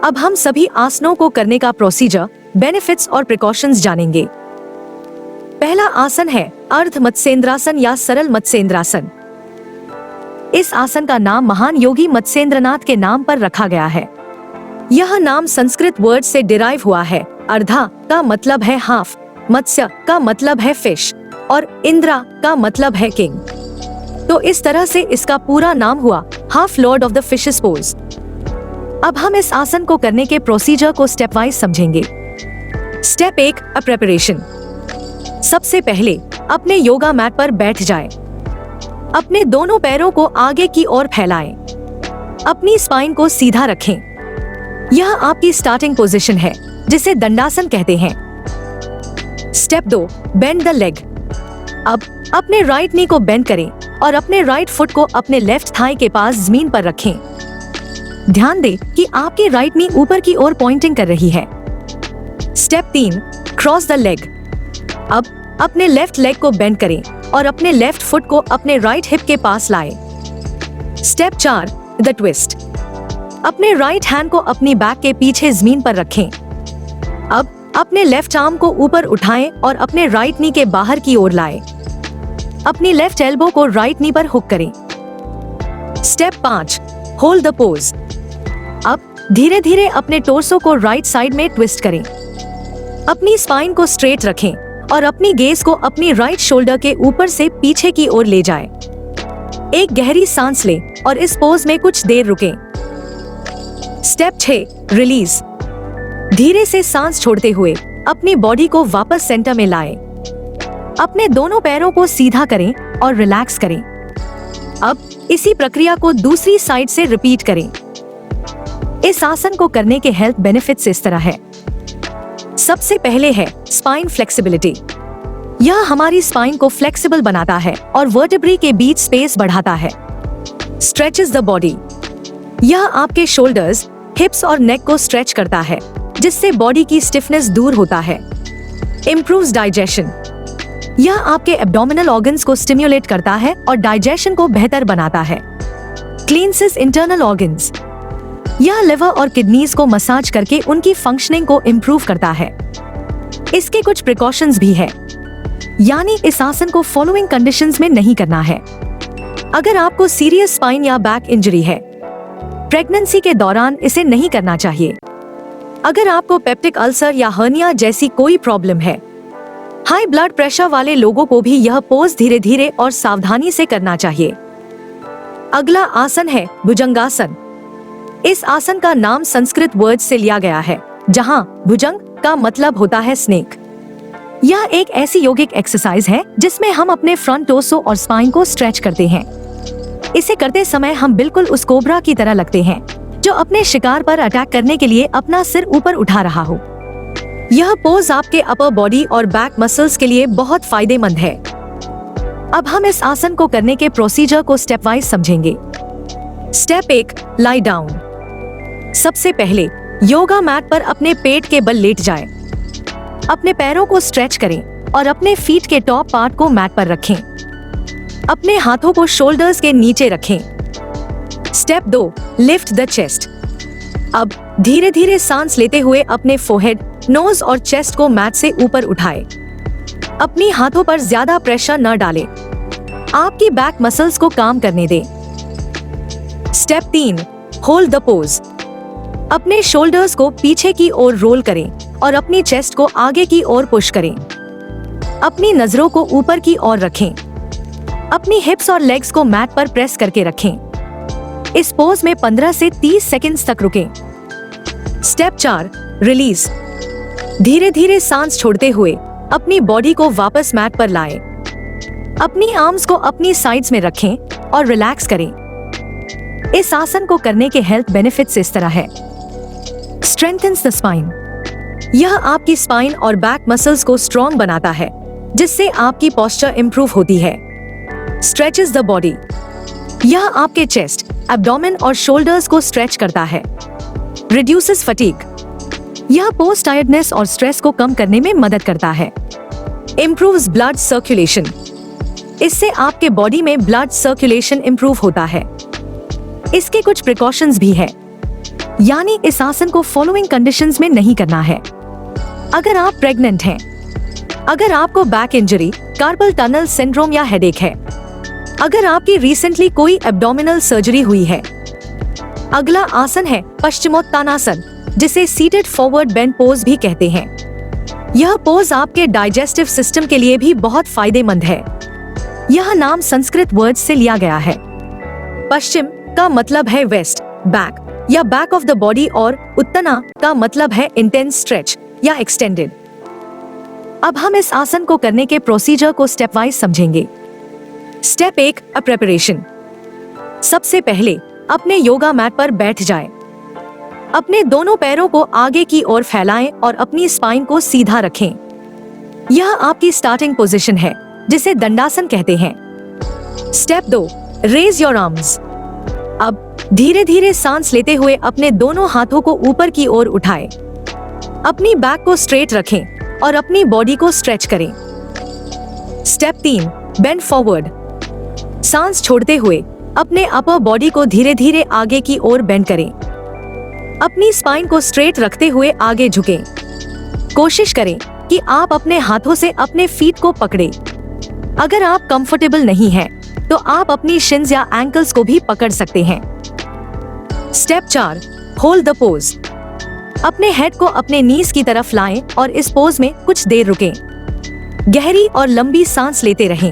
अब हम सभी आसनों को करने का प्रोसीजर, बेनिफिट्स और प्रिकॉशंस जानेंगे। पहला आसन है अर्ध मत्स्येंद्रासन या सरल मत्स्येंद्रासन। इस आसन का नाम महान योगी मत्स्येंद्रनाथ के नाम पर रखा गया है। यह नाम संस्कृत वर्ड से डिराइव हुआ है। अर्धा का मतलब है हाफ, मत्स्य का मतलब है फिश और इंद्रा का मतलब है किंग। तो इस तरह से इसका पूरा नाम हुआ half Lord of the fishes pose. अब हम इस आसन को करने के प्रोसीजर को स्टेप वाइज समझेंगे। Step 1, preparation. सबसे पहले अपने योगा मैट पर बैठ जाएं। अपने दोनों पैरों को आगे की ओर फैलाएं। अपनी स्पाइन को सीधा रखें। यह आपकी स्टार्टिंग पोजीशन है, जिसे दंडासन कहते हैं। Step 2, bend the leg. अब अपने राइट नी को बेंड करें और अपने राइट फुट को अपने लेफ्ट थाई के पास जमीन पर रखें। ध्यान दें कि आपकी राइट नी ऊपर की ओर पॉइंटिंग कर रही है। Step 3, cross the leg. अब अपने लेफ्ट लेग को बेंड करें और अपने लेफ्ट फुट को अपने राइट हिप के पास लाएं। Step 4, the twist. अपने राइट हैंड को अपनी बैक के पीछे जमीन पर रखें। अब अपने लेफ्ट आर्म को ऊपर उठाएं और अपने राइट नी के बाहर की ओर लाएं। अपनी लेफ्ट एल्बो को राइट नी पर हुक करें। Step 5, hold the pose. अब धीरे धीरे अपने टोर्सो को राइट साइड में ट्विस्ट करें। अपनी स्पाइन को स्ट्रेट रखें और अपनी गेज को अपनी राइट शोल्डर के ऊपर से पीछे की ओर ले जाएं। एक गहरी सांस लें और इस पोज में कुछ देर रुकें। Step 6, release. धीरे से सांस छोड़ते हुए अपनी बॉडी को वापस सेंटर में लाएं। अपने दोनों पैरों को सीधा करें और रिलैक्स करें। अब इसी प्रक्रिया को दूसरी साइड से रिपीट करें। इस आसन को करने के हेल्थ बेनिफिट्स इस तरह है। सबसे पहले है स्पाइन फ्लेक्सिबिलिटी। यह हमारी स्पाइन को फ्लेक्सिबल बनाता है और वर्टेब्री के बीच स्पेस बढ़ाता है। Stretches the body. यह आपके शोल्डर्स, हिप्स और नेक को स्ट्रेच करता है, जिससे बॉडी की स्टिफनेस दूर होता है। Improves digestion. यह आपके एब्डोमिनल ऑर्गन्स को स्टिम्युलेट करता है और डाइजेशन को बेहतर बनाता है। क्लींसेस इंटरनल ऑर्गन्स। यह लिवर और किडनीज को मसाज करके उनकी फंक्शनिंग को इम्प्रूव करता है। इसके कुछ प्रिकॉशंस भी है, यानी इस आसन को फॉलोइंग कंडीशंस में नहीं करना है। अगर आपको सीरियस स्पाइन या बैक इंजरी है, प्रेगनेंसी के दौरान इसे नहीं करना चाहिए। अगर आपको पेप्टिक अल्सर या हर्निया जैसी कोई प्रॉब्लम है, हाई ब्लड प्रेशर वाले लोगों को भी यह पोज धीरे धीरे और सावधानी से करना चाहिए। अगला आसन है भुजंगासन। इस आसन का नाम संस्कृत वर्ड से लिया गया है जहां भुजंग का मतलब होता है स्नेक। यह एक ऐसी योगिक एक्सरसाइज है जिसमें हम अपने फ्रंट टोर्सो और स्पाइन को स्ट्रेच करते हैं। इसे करते समय हम बिल्कुल उस कोबरा की तरह लगते हैं जो अपने शिकार पर अटैक करने के लिए अपना सिर ऊपर उठा रहा हो। यह पोज आपके अपर बॉडी और बैक मसल्स के लिए बहुत फायदेमंद है। अब हम इस आसन को करने के प्रोसीजर को स्टेप वाइज समझेंगे। Step 1, lie down. सबसे पहले योगा मैट पर अपने पेट के बल लेट जाएं। अपने पैरों को स्ट्रेच करें और अपने फीट के टॉप पार्ट को मैट पर रखें। अपने हाथों को शोल्डर्स के नीचे रखें। Step 2, lift the chest. अब धीरे धीरे सांस लेते हुए अपने फोरहेड, नोज और चेस्ट को मैट से ऊपर उठाएं। अपनी हाथों पर ज्यादा प्रेशर न डालें। आपकी बैक मसल्स को काम करने दें। Step 3, hold the pose. अपने शोल्डर्स को पीछे की ओर रोल करें और अपनी चेस्ट को आगे की ओर पुश करें। अपनी नजरों को ऊपर की ओर रखें। अपनी हिप्स और लेग्स को मैट पर प्रेस करके रखें। इस पोज में 15 से 30 सेकंड्स तक रुकें। Step 4, release. धीरे धीरे सांस छोड़ते हुए अपनी बॉडी को वापस मैट पर लाएं। अपनी आर्म्स को अपनी साइड्स में रखें और रिलैक्स करें। इस आसन को करने के हेल्थ बेनिफिट्स इस तरह है। Strengthens the spine. यह आपकी स्पाइन और बैक मसल्स को स्ट्रॉन्ग बनाता है, जिससे आपकी पोस्चर इंप्रूव होती है। Stretches the body. यह आपके चेस्ट, एब्डोमेन और शोल्डर्स को स्ट्रेच करता है। Reduces fatigue. यह पोस्ट टायर्डनेस और स्ट्रेस को कम करने में मदद करता है। Improves blood circulation. इससे आपके बॉडी में ब्लड सर्कुलेशन इंप्रूव होता है। इसके कुछ प्रिकॉशंस भी है, यानी इस आसन को फॉलोइंग कंडीशंस में नहीं करना है। अगर आप प्रेग्नेंट हैं, अगर आपको back injury, carpal tunnel syndrome या हेडेक है, अगर आपकी रिसेंटली कोई एब्डोमिनल सर्जरी हुई है। अगला आसन है पश्चिमोत्तानासन, जिसे सीटेड फॉरवर्ड बेंड पोज भी कहते हैं। यह पोज आपके डाइजेस्टिव सिस्टम के लिए भी बहुत फायदेमंद है। यह नाम संस्कृत वर्ड से लिया गया है। पश्चिम का मतलब है वेस्ट, बैक या बैक ऑफ द बॉडी, और उत्तना का मतलब है इंटेंस स्ट्रेच या एक्सटेंडेड। अब हम इस आसन को करने के प्रोसीजर को स्टेप वाइज समझेंगे। Step 1, preparation. सबसे पहले अपने योगा मैट पर बैठ जाएं। अपने दोनों पैरों को आगे की ओर फैलाएं और अपनी स्पाइन को सीधा रखें। यह आपकी स्टार्टिंग पोजीशन है, जिसे दंडासन कहते हैं। Step 2, raise your arms. अब धीरे धीरे सांस लेते हुए अपने दोनों हाथों को ऊपर की ओर उठाएं। अपनी बैक को स्ट्रेट रखें और अपनी बॉडी को स्ट्रेच करें। Step 3, bend forward. सांस छोड़ते हुए अपने अपर बॉडी को धीरे धीरे आगे की ओर बेंड करें। अपनी स्पाइन को स्ट्रेट रखते हुए आगे झुकें। कोशिश करें कि आप अपने हाथों से अपने फीट को पकड़ें। अगर आप कंफर्टेबल नहीं हैं, तो आप अपनी शिन्स या एंकल्स को भी पकड़ सकते हैं। Step 4, hold the pose. अपने हेड को अपने नीज की तरफ लाएं और इस पोज में कुछ देर रुकें। गहरी और लंबी सांस लेते रहें।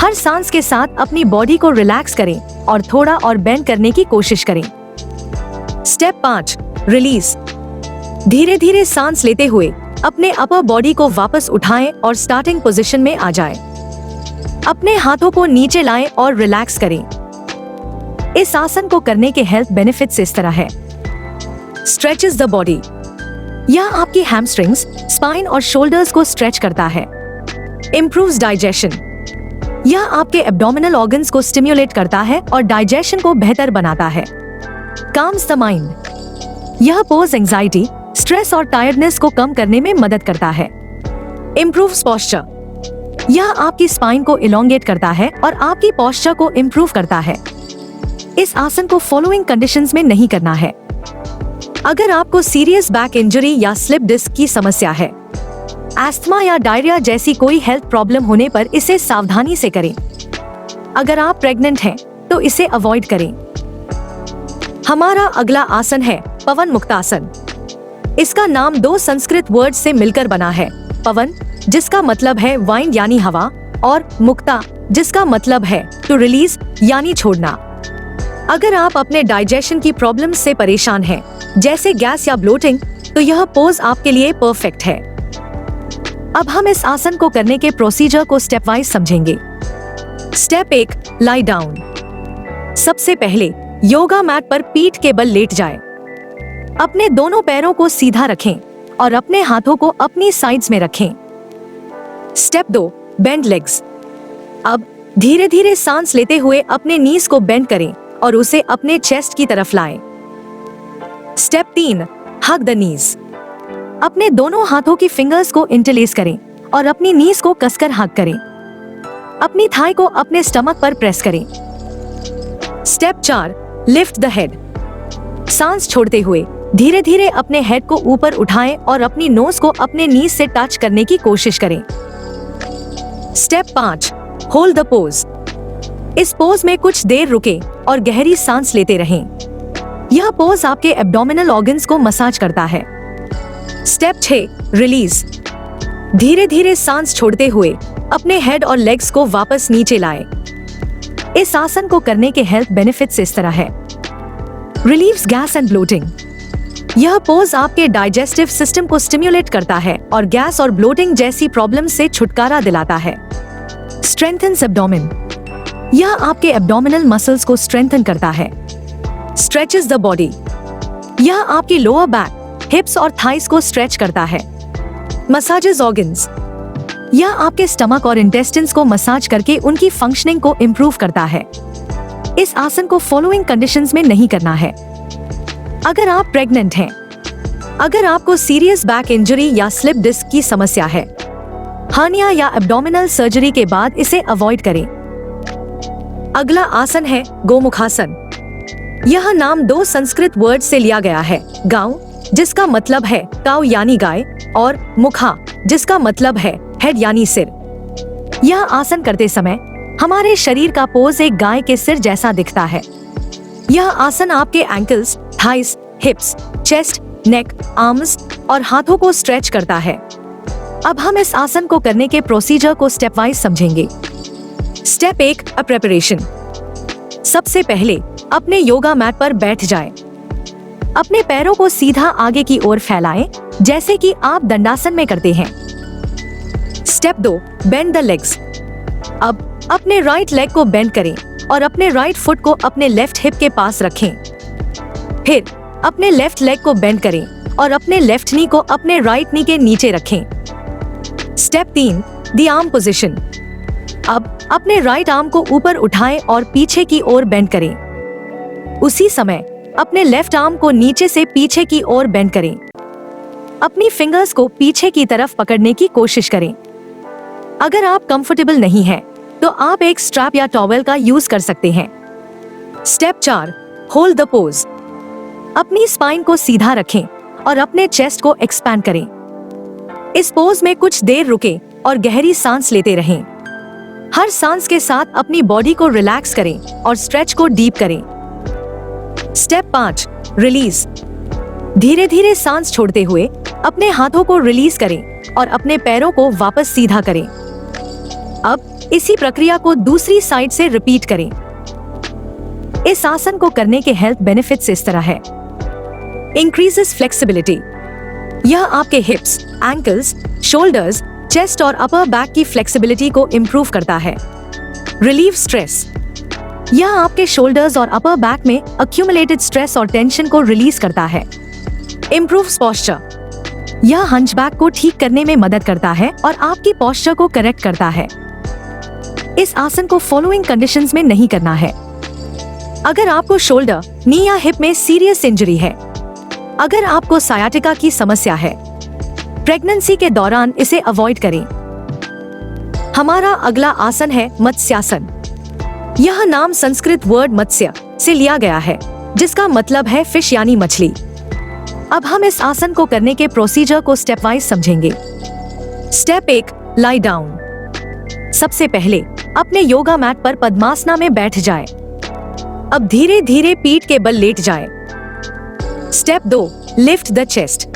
हर सांस के साथ अपनी बॉडी को रिलैक्स करें और थोड़ा और बेंड करने की कोशिश करें। Step 5, release. धीरे धीरे सांस लेते हुए अपने अपर बॉडी को वापस उठाएं और स्टार्टिंग पोजीशन में आ जाएं। अपने हाथों को नीचे लाएं और रिलैक्स करें। इस आसन को करने के हेल्थ बेनिफिट्स इस तरह है। Stretches the body. यह आपकी हैमस्ट्रिंग्स, स्पाइन और शोल्डर्स को स्ट्रेच करता है। Improves digestion. यह आपके एब्डोमिनल ऑर्गन्स को स्टिम्युलेट करता है और डाइजेशन को बेहतर बनाता है। Calms the mind. यह पोज एंजाइटी, स्ट्रेस और टायर्डनेस को कम करने में मदद करता है। Improves posture. यह आपकी स्पाइन को इलोंगेट करता है और आपकी पोस्चर को इम्प्रूव करता है। इस आसन को फॉलोइंग कंडीशंस में नहीं करना है। अगर आपको सीरियस बैक इंजरी या स्लिप डिस्क की समस्या है, एस्थमा या डायरिया जैसी कोई हेल्थ प्रॉब्लम होने पर इसे सावधानी से करें। अगर आप प्रेग्नेंट हैं, तो इसे अवॉइड करें। हमारा अगला आसन है पवन मुक्तासन। इसका नाम 2 संस्कृत वर्ड से मिलकर बना है। पवन, जिसका मतलब है वाइंड यानी हवा, और मुक्ता, जिसका मतलब है टू रिलीज यानी छोड़ना। अगर आप अपने डाइजेशन की प्रॉब्लम से परेशान हैं, जैसे गैस या ब्लोटिंग, तो यह पोज आपके लिए परफेक्ट है। अब हम इस आसन को करने के प्रोसीजर को स्टेप वाइज समझेंगे। Step 1, lie down. सबसे पहले योगा मैट पर पीठ के बल लेट जाए। अपने दोनों पैरों को सीधा रखें और अपने हाथों को अपनी साइड्स में रखें। Step 2, bend legs. अब धीरे धीरे सांस लेते हुए अपने नीज को बेंड करें और उसे अपने चेस्ट की तरफ लाएं। Step 3, hug the knees. अपने दोनों हाथों की फिंगर्स को इंटरलेस करें और अपनी नीज को कसकर हग करें। अपनी थाई को अपने स्टमक पर प्रेस करें। Step 4, lift the head. सांस छोड़ते हुए धीरे धीरे अपने हेड को ऊपर उठाएं और अपनी नोज को अपने नीज से टच करने की कोशिश करें। Step 5, hold the pose. इस पोज में कुछ देर रुकें और गहरी सांस लेते रहें। यह पोज आपके एब्डोमिनल ऑर्गन्स को मसाज करता है। Step 6, release. धीरे धीरे सांस छोड़ते हुए अपने हेड और लेग्स को वापस नीचे लाएं। इस आसन को करने के हेल्थ बेनिफिट्स इस तरह है। Relieves gas and bloating. यह पोज आपके डाइजेस्टिव सिस्टम को स्टिम्युलेट करता है और गैस और ब्लोटिंग जैसी प्रॉब्लम से छुटकारा दिलाता है। Strengthens abdomen. यह आपके एब्डोमिनल मसल्स को स्ट्रेंथन करता है। Stretches the body. यह आपकी लोअर बैक, हिप्स और थाइस को स्ट्रेच करता है। Massages organs. यह आपके स्टमक और इंटेस्टिन्स को मसाज करके उनकी फंक्शनिंग को इम्प्रूव करता है। इस आसन को फॉलोइंग कंडीशंस में नहीं करना है। अगर आप प्रेग्नेंट हैं, अगर आपको सीरियस बैक इंजरी या स्लिप डिस्क की समस्या है, हर्निया या एब्डोमिनल सर्जरी के बाद इसे अवॉइड करें। अगला आसन है गोमुखासन। यह नाम 2 संस्कृत वर्ड से लिया गया है, गांव जिसका मतलब है काऊ यानी गाय और मुखा जिसका मतलब है हेड यानी सिर। यह आसन करते समय हमारे शरीर का पोज एक गाय के सिर जैसा दिखता है। यह आसन आपके एंकल्स, थाइस, हिप्स, चेस्ट, नेक, आर्म्स और हाथों को स्ट्रेच करता है। अब हम इस आसन को करने के प्रोसीजर को स्टेप वाइज समझेंगे। Step 1, preparation. सबसे पहले अपने योगा मैट पर बैठ जाएं। अपने पैरों को सीधा आगे की ओर फैलाएं, जैसे कि आप दंडासन में करते हैं। Step 2, bend the legs. अब अपने राइट लेग को बेंड करें और अपने राइट फुट को अपने लेफ्ट हिप के पास रखें। फिर अपने लेफ्ट लेग को बेंड करें और अपने लेफ्ट नी को अपने राइट नी के नीचे रखें। Step 3, the arm position. अब अपने राइट आर्म को ऊपर उठाएं और पीछे की ओर बेंड करें। उसी समय अपने लेफ्ट आर्म को नीचे से पीछे की ओर बेंड करें। अपनी फिंगर्स को पीछे की तरफ पकड़ने की कोशिश करें। अगर आप कंफर्टेबल नहीं हैं, तो आप एक स्ट्रैप या टॉवेल का यूज कर सकते हैं। Step 4, hold the pose. अपनी स्पाइन को सीधा रखें और अपने चेस्ट को एक्सपैंड करें। इस पोज में कुछ देर रुकें और गहरी सांस लेते रहें। हर सांस के साथ अपनी बॉडी को रिलैक्स करें और स्ट्रेच को डीप करें। Step 5, release. धीरे धीरे सांस छोड़ते हुए अपने हाथों को रिलीज करें और अपने पैरों को वापस सीधा करें। अब इसी प्रक्रिया को दूसरी साइड से रिपीट करें। इस आसन को करने के हेल्थ बेनिफिट्स इस तरह है। Increases flexibility. यह आपके हिप्स, एंकल्स, शोल्डर्स, चेस्ट और अपर बैक की फ्लेक्सिबिलिटी को इम्प्रूव करता है। Relieve stress. यह आपके शोल्डर्स और अपर बैक में अक्यूमुलेटेड स्ट्रेस और टेंशन को रिलीज करता है। Improves posture. यह हंचबैक को ठीक करने में मदद करता है और आपकी पोस्चर को करेक्ट करता है। इस आसन को फॉलोइंग कंडीशंस में नहीं करना है। अगर आपको शोल्डर, नी या हिप में सीरियस इंजरी है, अगर आपको सायाटिका की समस्या है, प्रेगनेंसी के दौरान इसे अवॉइड करें। हमारा अगला आसन है मत्स्यासन। यह नाम संस्कृत वर्ड मत्स्य से लिया गया है, जिसका मतलब है फिश यानी मछली। अब हम इस आसन को करने के प्रोसीजर को स्टेप वाइज समझेंगे। Step 1, lie down. सबसे पहले अपने योगा मैट पर पद्मासना में बैठ जाएं। अब धीरे धीरे पीठ के बल लेट जाएं। Step 2, lift the chest.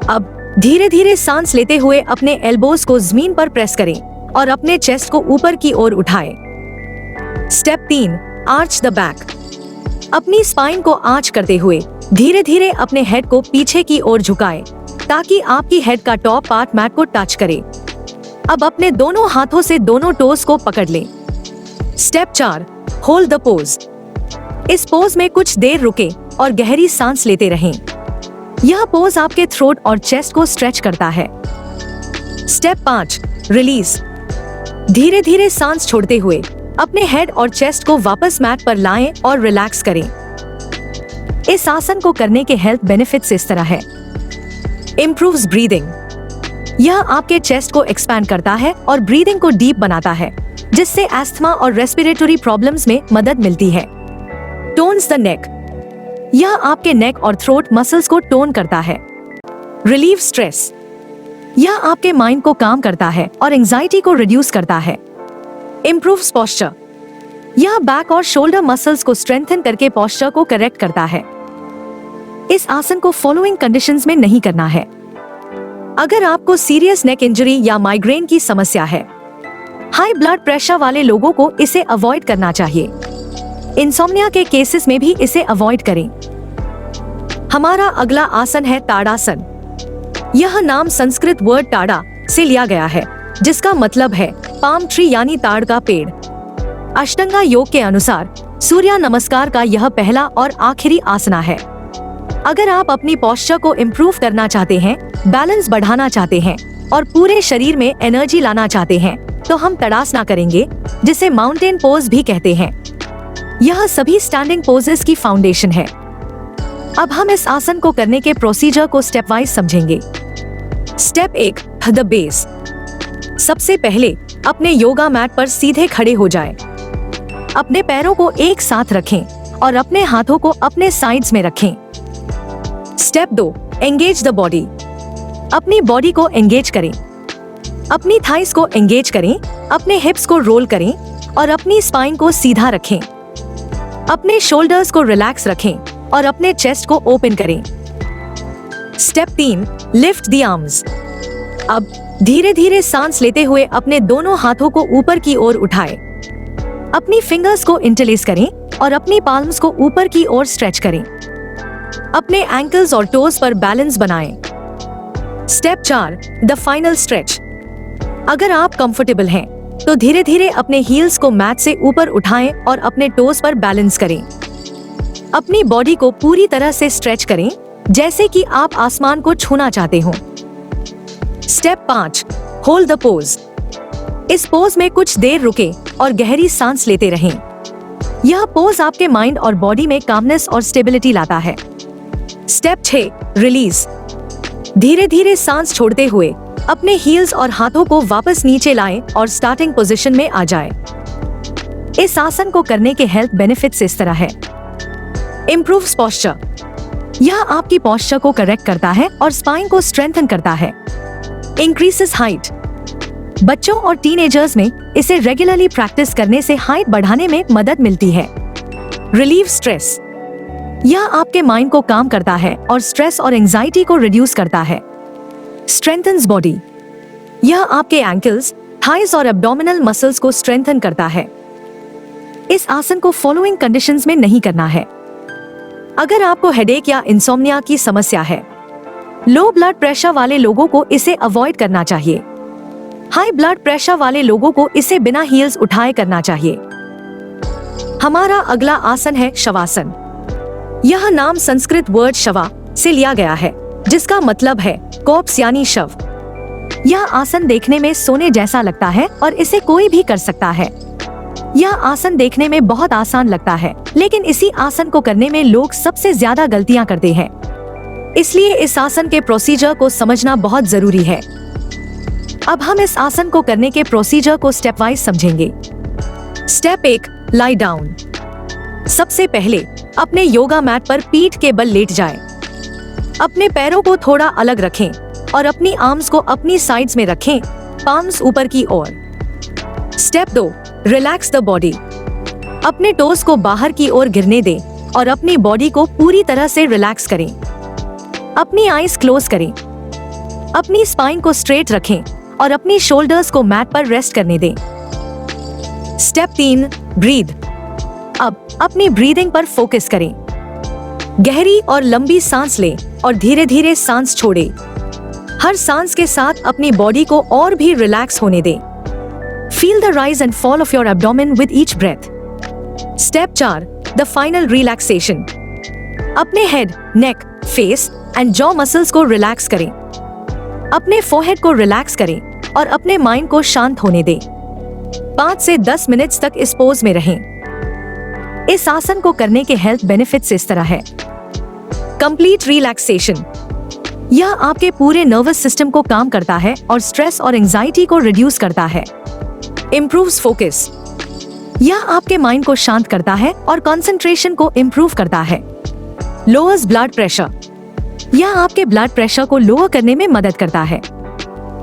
अब धीरे धीरे सांस लेते हुए अपने एल्बोज को जमीन पर प्रेस करें और अपने चेस्ट को ऊपर की ओर उठाएं। Step 3, arch the back. अपनी स्पाइन को आर्च करते हुए धीरे धीरे अपने हेड को पीछे की ओर झुकाएं ताकि आपकी हेड का टॉप पार्ट मैट को टच करे। अब अपने दोनों हाथों से दोनों टोस को पकड़ लें। Step 4, hold the pose. इस पोज में कुछ देर रुके और गहरी सांस लेते रहें। यह पोज आपके थ्रोट और चेस्ट को स्ट्रेच करता है। Step 5, release. धीरे धीरे सांस छोड़ते हुए अपने हेड और चेस्ट को वापस मैट पर लाएं और रिलैक्स करें। इस आसन को करने के हेल्थ बेनिफिट्स इस तरह है। Improves breathing. यह आपके चेस्ट को एक्सपैंड करता है और ब्रीदिंग को डीप बनाता है, जिससे एस्थमा और रेस्पिरेटरी प्रॉब्लम्स में मदद मिलती है। Tones the neck. यह आपके नेक और थ्रोट मसल्स को टोन करता है। Relieve stress. यह आपके माइंड को काम करता है और एंजाइटी को रिड्यूस करता है। Improves posture. यह बैक और शोल्डर मसल्स को स्ट्रेंथन करके पोस्चर को करेक्ट करता है। इस आसन को फॉलोइंग कंडीशंस में नहीं करना है। अगर आपको सीरियस नेक इंजरी या माइग्रेन की समस्या है, हाई ब्लड प्रेशर वाले लोगों को इसे अवॉइड करना चाहिए। इंसोम्निया के केसेस में भी इसे अवॉइड करें। हमारा अगला आसन है ताड़ासन। यह नाम संस्कृत वर्ड ताड़ा से लिया गया है, जिसका मतलब है पाम ट्री यानी ताड़ का पेड़। अष्टांगा योग के अनुसार सूर्य नमस्कार का यह पहला और आखिरी आसना है। अगर आप अपनी पोस्चर को इम्प्रूव करना चाहते हैं, बैलेंस बढ़ाना चाहते हैं और पूरे शरीर में एनर्जी लाना चाहते हैं, तो हम तड़ासना करेंगे, जिसे माउंटेन पोज भी कहते हैं। यह सभी स्टैंडिंग पोजेस की फाउंडेशन है। अब हम इस आसन को करने के प्रोसीजर को स्टेप वाइज समझेंगे। Step 1, the base. सबसे पहले अपने योगा मैट पर सीधे खड़े हो जाएं। अपने पैरों को एक साथ रखें और अपने हाथों को अपने साइड्स में रखें। Step 2, engage the body. अपनी बॉडी को एंगेज करें। अपनी थाइस को एंगेज करें, अपने हिप्स को रोल करें और अपनी स्पाइन को सीधा रखें। अपने शोल्डर्स को रिलैक्स रखें और अपने चेस्ट को ओपन करें। Step 3, lift the arms. अब धीरे धीरे सांस लेते हुए अपने दोनों हाथों को ऊपर की ओर उठाएं। अपनी फिंगर्स को इंटरलेस करें और अपनी पाल्म्स को ऊपर की ओर स्ट्रेच करें। अपने एंकल्स और टोज पर बैलेंस बनाएं। Step 4, the final stretch. अगर आप कंफर्टेबल हैं, तो धीरे धीरे अपने हील्स को मैट से ऊपर उठाएं और अपने टोज पर बैलेंस करें। अपनी बॉडी को पूरी तरह से स्ट्रेच करें, जैसे कि आप आसमान को छूना चाहते हो। Step 5, hold the pose. इस पोज में कुछ देर रुके और गहरी सांस लेते रहें। यह पोज आपके माइंड और बॉडी में कामनेस और स्टेबिलिटी लाता है। Step 6, release. धीरे धीरे सांस छोड़ते हुए अपने हील्स और हाथों को वापस नीचे लाएं और स्टार्टिंग पोजीशन में आ जाएं। इस आसन को करने के हेल्थ बेनिफिट्स इस तरह है। Improves posture. यह आपकी पोस्चर को करेक्ट करता है और स्पाइन को स्ट्रेंथन करता है। Increases height. बच्चों और टीनेजर्स में इसे रेगुलरली प्रैक्टिस करने से हाइट बढ़ाने में मदद मिलती है। Relieve stress. यह आपके माइंड को काम करता है और स्ट्रेस और एंजाइटी को रिड्यूस करता है। Strengthens body. यह आपके एंकल्स, थाइस और एब्डोमिनल मसल्स को स्ट्रेंथन करता है। इस आसन को फॉलोइंग कंडीशंस में नहीं करना है। अगर आपको हेडेक या इंसोम्निया की समस्या है, लो ब्लड प्रेशर वाले लोगों को इसे अवॉइड करना चाहिए। हाई ब्लड प्रेशर वाले लोगों को इसे बिना हील्स उठाए करना चाहिए। हमारा अगला आसन है शवासन। यह नाम संस्कृत वर्ड शवा से लिया गया है, जिसका मतलब है कॉर्प्स यानी शव। यह आसन देखने में सोने जैसा लगता है और इसे कोई भी कर सकता है। यह आसन देखने में बहुत आसान लगता है, लेकिन इसी आसन को करने में लोग सबसे ज्यादा गलतियां करते हैं। इसलिए इस आसन के प्रोसीजर को समझना बहुत जरूरी है। अब हम इस आसन को करने के प्रोसीजर को स्टेप वाइज समझेंगे। Step 1, lie down. सबसे पहले अपने योगा मैट पर पीठ के बल लेट जाएं। अपने पैरों को थोड़ा अलग रखें और अपनी आर्म्स को अपनी साइड्स में रखें, पाम्स ऊपर की ओर। Step 2, relax the body. अपने टोस को बाहर की ओर गिरने दें और अपनी बॉडी को पूरी तरह से रिलैक्स करें। अपनी आईज क्लोज करें। अपनी स्पाइन को स्ट्रेट रखें और अपनी शोल्डर्स को मैट पर रेस्ट करने दें। Step 3, breathe. अब अपनी ब्रीदिंग पर फोकस करें। गहरी और लंबी सांस लें और धीरे धीरे सांस छोड़ें। हर सांस के साथ अपनी बॉडी को और भी रिलैक्स होने दें। Feel the rise and fall of your abdomen with each breath. Step 4. The final relaxation. अपने head, neck, face and jaw muscles को रिलैक्स करें। अपने फोरहेड को रिलैक्स करें और अपने माइंड को शांत होने दें। 5 से 10 मिनट्स तक इस पोज में रहें। इस आसन को करने के हेल्थ बेनिफिट्स इस तरह है। Complete relaxation. यह आपके पूरे नर्वस सिस्टम को काम करता है और स्ट्रेस और एंजाइटी को रिड्यूस करता है। Improves focus. यह आपके माइंड को शांत करता है और कंसंट्रेशन को इम्प्रूव करता है। Lowers blood pressure. यह आपके ब्लड प्रेशर को लोअर करने में मदद करता है।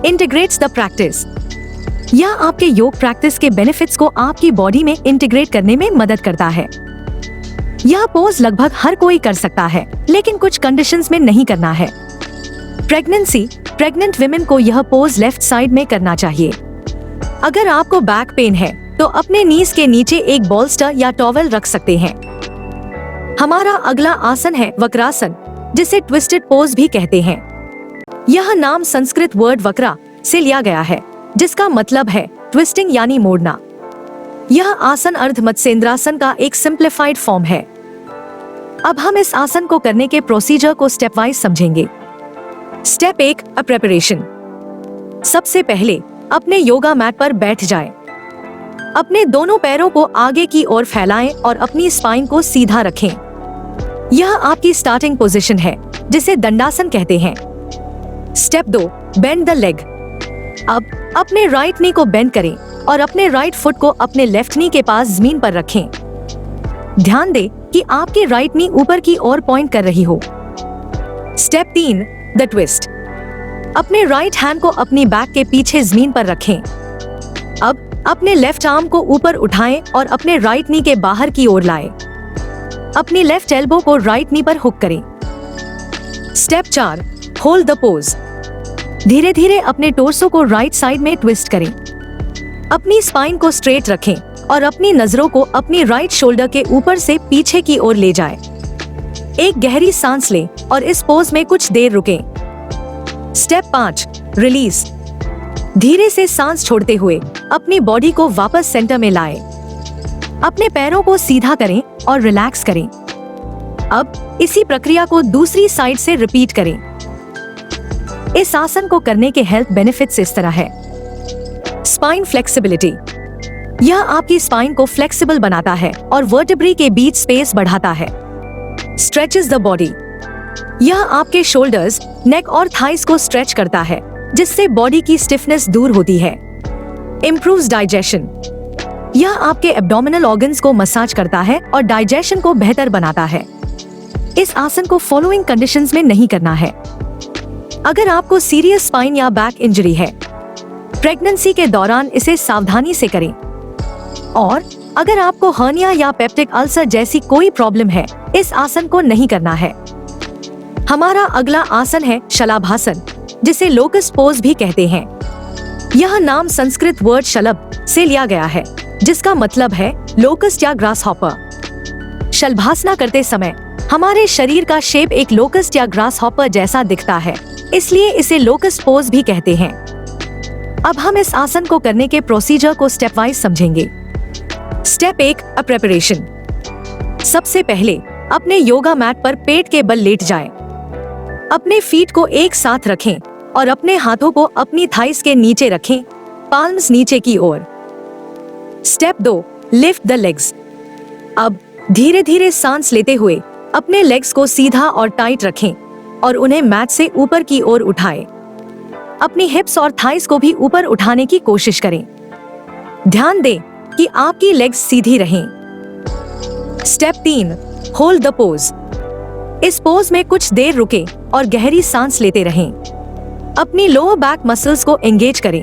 Integrates the practice. यह आपके योग प्रैक्टिस के बेनिफिट्स को आपकी बॉडी में इंटीग्रेट करने में मदद करता है। यह पोज लगभग हर कोई कर सकता है, लेकिन कुछ कंडीशंस में नहीं करना है। प्रेग्नेंट विमेन को यह पोज लेफ्ट साइड में करना चाहिए। अगर आपको बैक पेन है तो अपने नीज के नीचे एक बोल्स्टर या टॉवेल रख सकते हैं। हमारा अगला आसन है वक्रासन, जिसे ट्विस्टेड पोज भी कहते हैं। यह नाम संस्कृत वर्ड वक्रा से लिया गया है, जिसका मतलब है ट्विस्टिंग यानी मोड़ना। यह आसन अर्ध मत्स्येंद्रासन का एक सिंप्लीफाइड फॉर्म है। अब हम इस आसन को करने के प्रोसीजर को स्टेप वाइज समझेंगे। Step 1, preparation. सबसे पहले अपने योगा मैट पर बैठ जाएं। अपने दोनों पैरों को आगे की ओर फैलाएं और अपनी स्पाइन को सीधा रखें। यह आपकी स्टार्टिंग पोजीशन है, जिसे दंडासन कहते हैं। Step 2, bend the leg. अब अपने राइट नी को बेंड करें और अपने राइट फुट को अपने लेफ्ट नी के पास जमीन पर रखें। ध्यान दें कि आपकी राइट नी ऊपर की ओर पॉइंट कर रही हो। Step 3, the twist. अपने राइट हैंड को अपनी बैक के पीछे जमीन पर रखें। अब अपने लेफ्ट आर्म को ऊपर उठाएं और अपने राइट नी के बाहर की ओर लाएं। अपनी लेफ्ट एल्बो को राइट नी पर हुक करें। Step 4, hold the pose. धीरे धीरे अपने टोर्सो को राइट साइड में ट्विस्ट करें। अपनी स्पाइन को स्ट्रेट रखें और अपनी नजरों को अपनी राइट शोल्डर के ऊपर से पीछे की ओर ले जाएं। एक गहरी सांस लें और इस पोज में कुछ देर रुकें। Step 5, release. धीरे से सांस छोड़ते हुए अपनी बॉडी को वापस सेंटर में लाएं। अपने पैरों को सीधा करें और रिलैक्स करें। अब इसी प्रक्रिया को दूसरी साइड से रिपीट करें। इस आसन को करने के हेल्थ बेनिफिट्स इस तरह है। Spine flexibility. यह आपकी स्पाइन को फ्लेक्सिबल बनाता है और वर्टेब्री के बीच स्पेस बढ़ाता है। Stretches the body. यह आपके शोल्डर्स, नेक और थाइस को स्ट्रेच करता है, जिससे बॉडी की स्टिफनेस दूर होती है। Improves digestion. यह आपके एब्डोमिनल ऑर्गन्स को मसाज करता है और डाइजेशन को बेहतर बनाता है। इस आसन को फॉलोइंग कंडीशंस में नहीं करना है। अगर आपको सीरियस स्पाइन या बैक इंजरी है, प्रेगनेंसी के दौरान इसे सावधानी से करें। और अगर आपको हर्निया या पेप्टिक अल्सर जैसी कोई प्रॉब्लम है, इस आसन को नहीं करना है। हमारा अगला आसन है शलभासन, जिसे लोकस्ट पोज भी कहते हैं। यह नाम संस्कृत वर्ड शलभ से लिया गया है, जिसका मतलब है लोकस्ट या ग्रास हॉपर। शलभासना करते समय हमारे शरीर का शेप एक लोकस्ट या ग्रास हॉपर जैसा दिखता है, इसलिए इसे लोकस्ट पोज भी कहते हैं। अब हम इस आसन को करने के प्रोसीजर को स्टेप वाइज समझेंगे। Step 1, preparation. सबसे पहले अपने योगा मैट पर पेट के बल लेट जाएं। अपने फीट को एक साथ रखें और अपने हाथों को अपनी थाइस के नीचे रखें, पाल्म्स नीचे की ओर। Step 2, lift the legs. अब धीरे धीरे सांस लेते हुए अपने लेग्स को सीधा और टाइट रखें और उन्हें मैट से ऊपर की ओर उठाएं। अपनी हिप्स और थाइस को भी ऊपर उठाने की कोशिश करें। ध्यान दें कि आपकी लेग्स सीधी रहें। Step 3, hold the pose. इस पोज में कुछ देर रुकें और गहरी सांस लेते रहें। अपनी लोअर बैक मसल्स को एंगेज करें।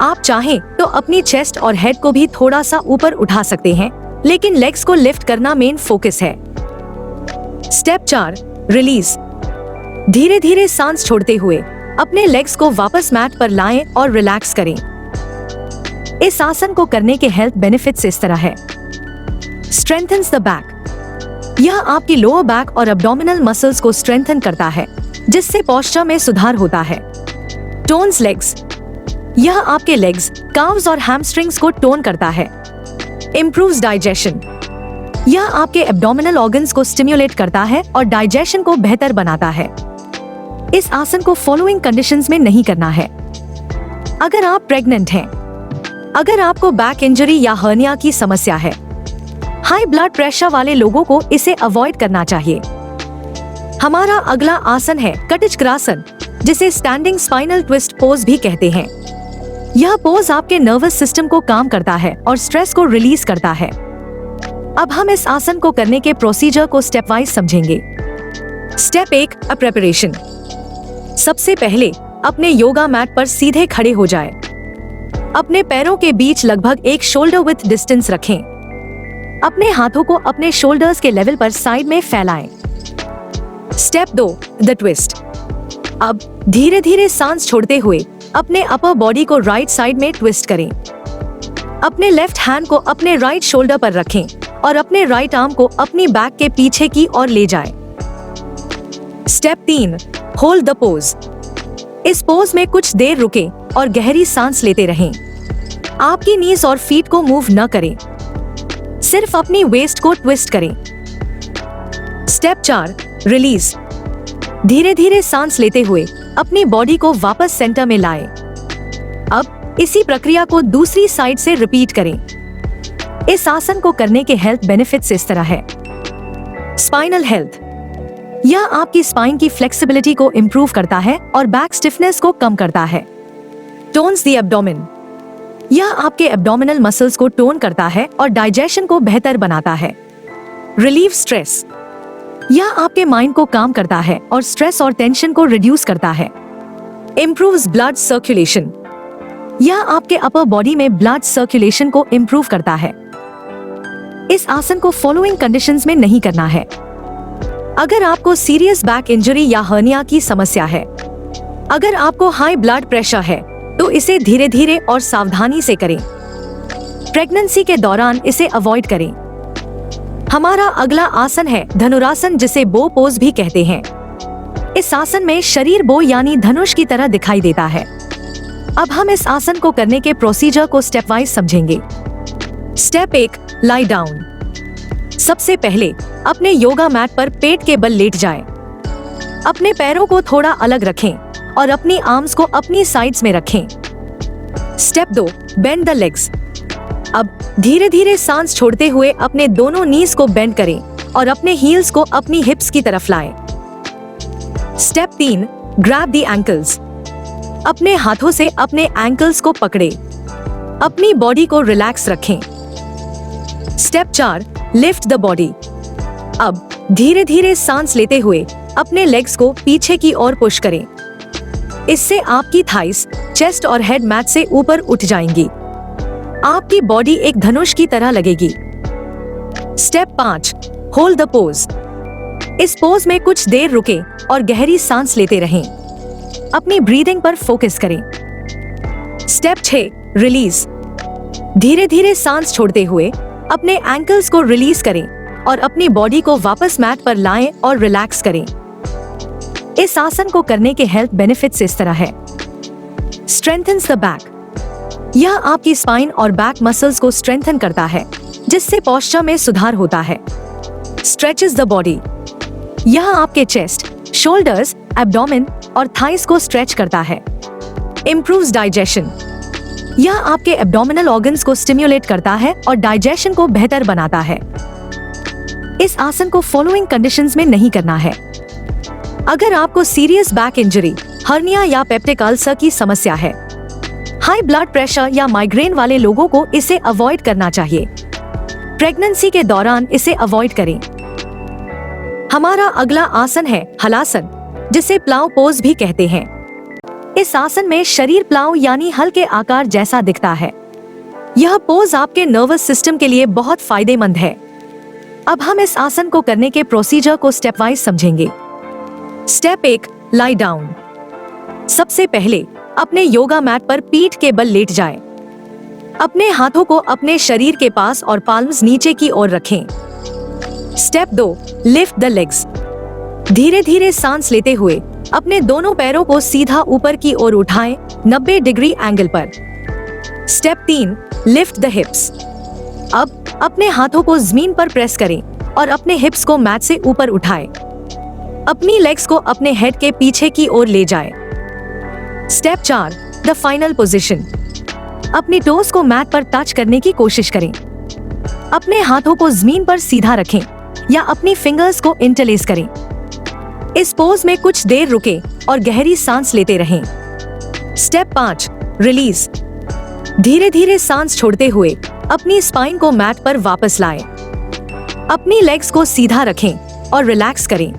आप चाहें तो अपनी चेस्ट और हेड को भी थोड़ा सा ऊपर उठा सकते हैं, लेकिन लेग्स को लिफ्ट करना मेन फोकस है। Step 4, release. धीरे धीरे सांस छोड़ते हुए अपने लेग्स को वापस मैट पर लाएं और रिलैक्स करें। इस आसन को करने के हेल्थ बेनिफिट्स इस तरह है। Strengthens the back. यह आपकी लोअर बैक और एब्डोमिनल मसल्स को स्ट्रेंथन करता है, जिससे पोस्चर में सुधार होता है। टोन्स लेग्स, यह आपके लेग्स, काव्स और हैमस्ट्रिंग्स को टोन करता है। इम्प्रूव्स डाइजेशन, यह आपके एब्डोमिनल ऑर्गन्स को स्टिम्युलेट करता है और डाइजेशन को बेहतर बनाता है। इस आसन को फॉलोइंग कंडीशंस में नहीं करना है। अगर आप प्रेग्नेंट हैं, अगर आपको बैक इंजरी या हर्निया की समस्या है, हाई ब्लड प्रेशर वाले लोगों को इसे अवॉइड करना चाहिए। हमारा अगला आसन है कटिचक्रासन, जिसे स्टैंडिंग स्पाइनल ट्विस्ट पोज भी कहते हैं। यह पोज आपके नर्वस सिस्टम को काम करता है और स्ट्रेस को रिलीज करता है। अब हम इस आसन को करने के प्रोसीजर को स्टेप वाइज समझेंगे। Step 1, preparation. सबसे पहले अपने योगा मैट पर सीधे खड़े हो जाएं। अपने पैरों के बीच लगभग एक शोल्डर विड्थ डिस्टेंस रखें। अपने हाथों को अपने शोल्डर्स के लेवल पर साइड में फैलाएं। Step 2, the twist. अब धीरे धीरे सांस छोड़ते हुए अपने अपर बॉडी को राइट साइड में ट्विस्ट करें। अपने लेफ्ट हैंड को अपने राइट शोल्डर पर रखें और अपने राइट आर्म को अपनी बैक के पीछे की ओर ले जाएं। Step 3, hold the pose. इस पोज में कुछ देर रुकें और गहरी सांस लेते रहें। आपकी नीज और फीट को मूव न करें, सिर्फ अपनी वेस्ट को ट्विस्ट करें। Step 4, release. धीरे धीरे सांस लेते हुए अपनी बॉडी को वापस सेंटर में लाएं। अब इसी प्रक्रिया को दूसरी साइड से रिपीट करें। इस आसन को करने के हेल्थ बेनिफिट्स इस तरह है। स्पाइनल हेल्थ, यह आपकी स्पाइन की फ्लेक्सिबिलिटी को इंप्रूव करता है और बैक स्टिफनेस को कम करता है। टोन्स द एब्डोमेन, यह आपके एब्डोमिनल मसल्स को टोन करता है और डाइजेशन को बेहतर बनाता है। रिलीव स्ट्रेस, यह आपके माइंड को काम करता है और स्ट्रेस और टेंशन को रिड्यूस करता है। इम्प्रूव्स ब्लड सर्कुलेशन, यह आपके अपर बॉडी में ब्लड सर्कुलेशन को इम्प्रूव करता है। इस आसन को फॉलोइंग कंडीशंस में नहीं करना है। अगर आपको सीरियस बैक इंजरी या हर्निया की समस्या है, अगर आपको हाई ब्लड प्रेशर है, तो इसे धीरे धीरे और सावधानी से करें। प्रेगनेंसी के दौरान इसे अवॉइड करें। हमारा अगला आसन है धनुरासन, जिसे बो पोज भी कहते हैं। इस आसन में शरीर बो यानी धनुष की तरह दिखाई देता है। अब हम इस आसन को करने के प्रोसीजर को स्टेप वाइज समझेंगे। Step 1, lie down. सबसे पहले अपने योगा मैट पर पेट के बल लेट जाएं। अपने पैरों को थोड़ा अलग रखें और अपनी आर्म्स को अपनी साइड्स में रखें। Step 2, bend the legs. अब धीरे धीरे सांस छोड़ते हुए अपने दोनों नीज को बेंड करें और अपने हील्स को अपनी हिप्स की तरफ लाएं। Step 3, grab the ankles. अपने हाथों से अपने एंकल्स को पकड़े, अपनी बॉडी को रिलैक्स रखें। Step 4, lift the body. अब धीरे धीरे सांस लेते हुए अपने लेग्स को पीछे की ओर पुश करें। इससे आपकी थाइस, चेस्ट और हेड मैट से ऊपर उठ जाएंगी। आपकी बॉडी एक धनुष की तरह लगेगी। Step 5, hold the pose. इस पोज में कुछ देर रुकें और गहरी सांस लेते रहें। अपनी ब्रीदिंग पर फोकस करें। Step 6, release. धीरे धीरे सांस छोड़ते हुए अपने एंकल्स को रिलीज करें और अपनी बॉडी को वापस मैट पर लाएं और रिलैक्स करें। इस आसन को करने के हेल्थ बेनिफिट्स इस तरह है। स्ट्रेंथन्स द बैक, यह आपकी स्पाइन और बैक मसल्स को स्ट्रेंथन करता है, जिससे पोस्चर में सुधार होता है। स्ट्रेचेस द बॉडी, यह आपके चेस्ट, शोल्डर्स, एब्डोमेन और थाइस को स्ट्रेच करता है। इम्प्रूव्स डाइजेशन, यह आपके एब्डोमिनल ऑर्गन्स को स्टिम्युलेट करता है और डाइजेशन को बेहतर बनाता है। इस आसन को फॉलोइंग कंडीशंस में नहीं करना है। अगर आपको सीरियस बैक इंजरी, हर्निया या पेप्टिक अल्सर की समस्या है, हाई ब्लड प्रेशर या माइग्रेन वाले लोगों को इसे अवॉइड करना चाहिए। प्रेगनेंसी के दौरान इसे अवॉइड करें। हमारा अगला आसन है हलासन, जिसे प्लाव पोज भी कहते हैं। इस आसन में शरीर प्लाव यानी हल के आकार जैसा दिखता है। यह पोज आपके नर्वस सिस्टम के लिए बहुत फायदेमंद है। अब हम इस आसन को करने के प्रोसीजर को स्टेप वाइज समझेंगे। Step 1, lie down. सबसे पहले अपने योगा मैट पर पीठ के बल लेट जाएं। अपने हाथों को अपने शरीर के पास और पाल्म्स नीचे की ओर रखें। Step 2, lift the legs. धीरे धीरे सांस लेते हुए अपने दोनों पैरों को सीधा ऊपर की ओर उठाएं 90 डिग्री एंगल पर। Step 3, lift the हिप्स। अब अपने हाथों को जमीन पर प्रेस करें और अपने हिप्स को मैट से ऊपर उठाएं। अपनी लेग्स को अपने हेड के पीछे की ओर ले जाएं। Step 4, the final position. अपनी टोस को मैट पर टच करने की कोशिश करें। अपने हाथों को जमीन पर सीधा रखें या अपनी फिंगर्स को इंटरलेस करें। इस पोज में कुछ देर रुकें और गहरी सांस लेते रहें। Step 5, release. धीरे धीरे सांस छोड़ते हुए अपनी स्पाइन को मैट पर वापस लाएं। अपनी लेग्स को सीधा रखें और रिलैक्स करें।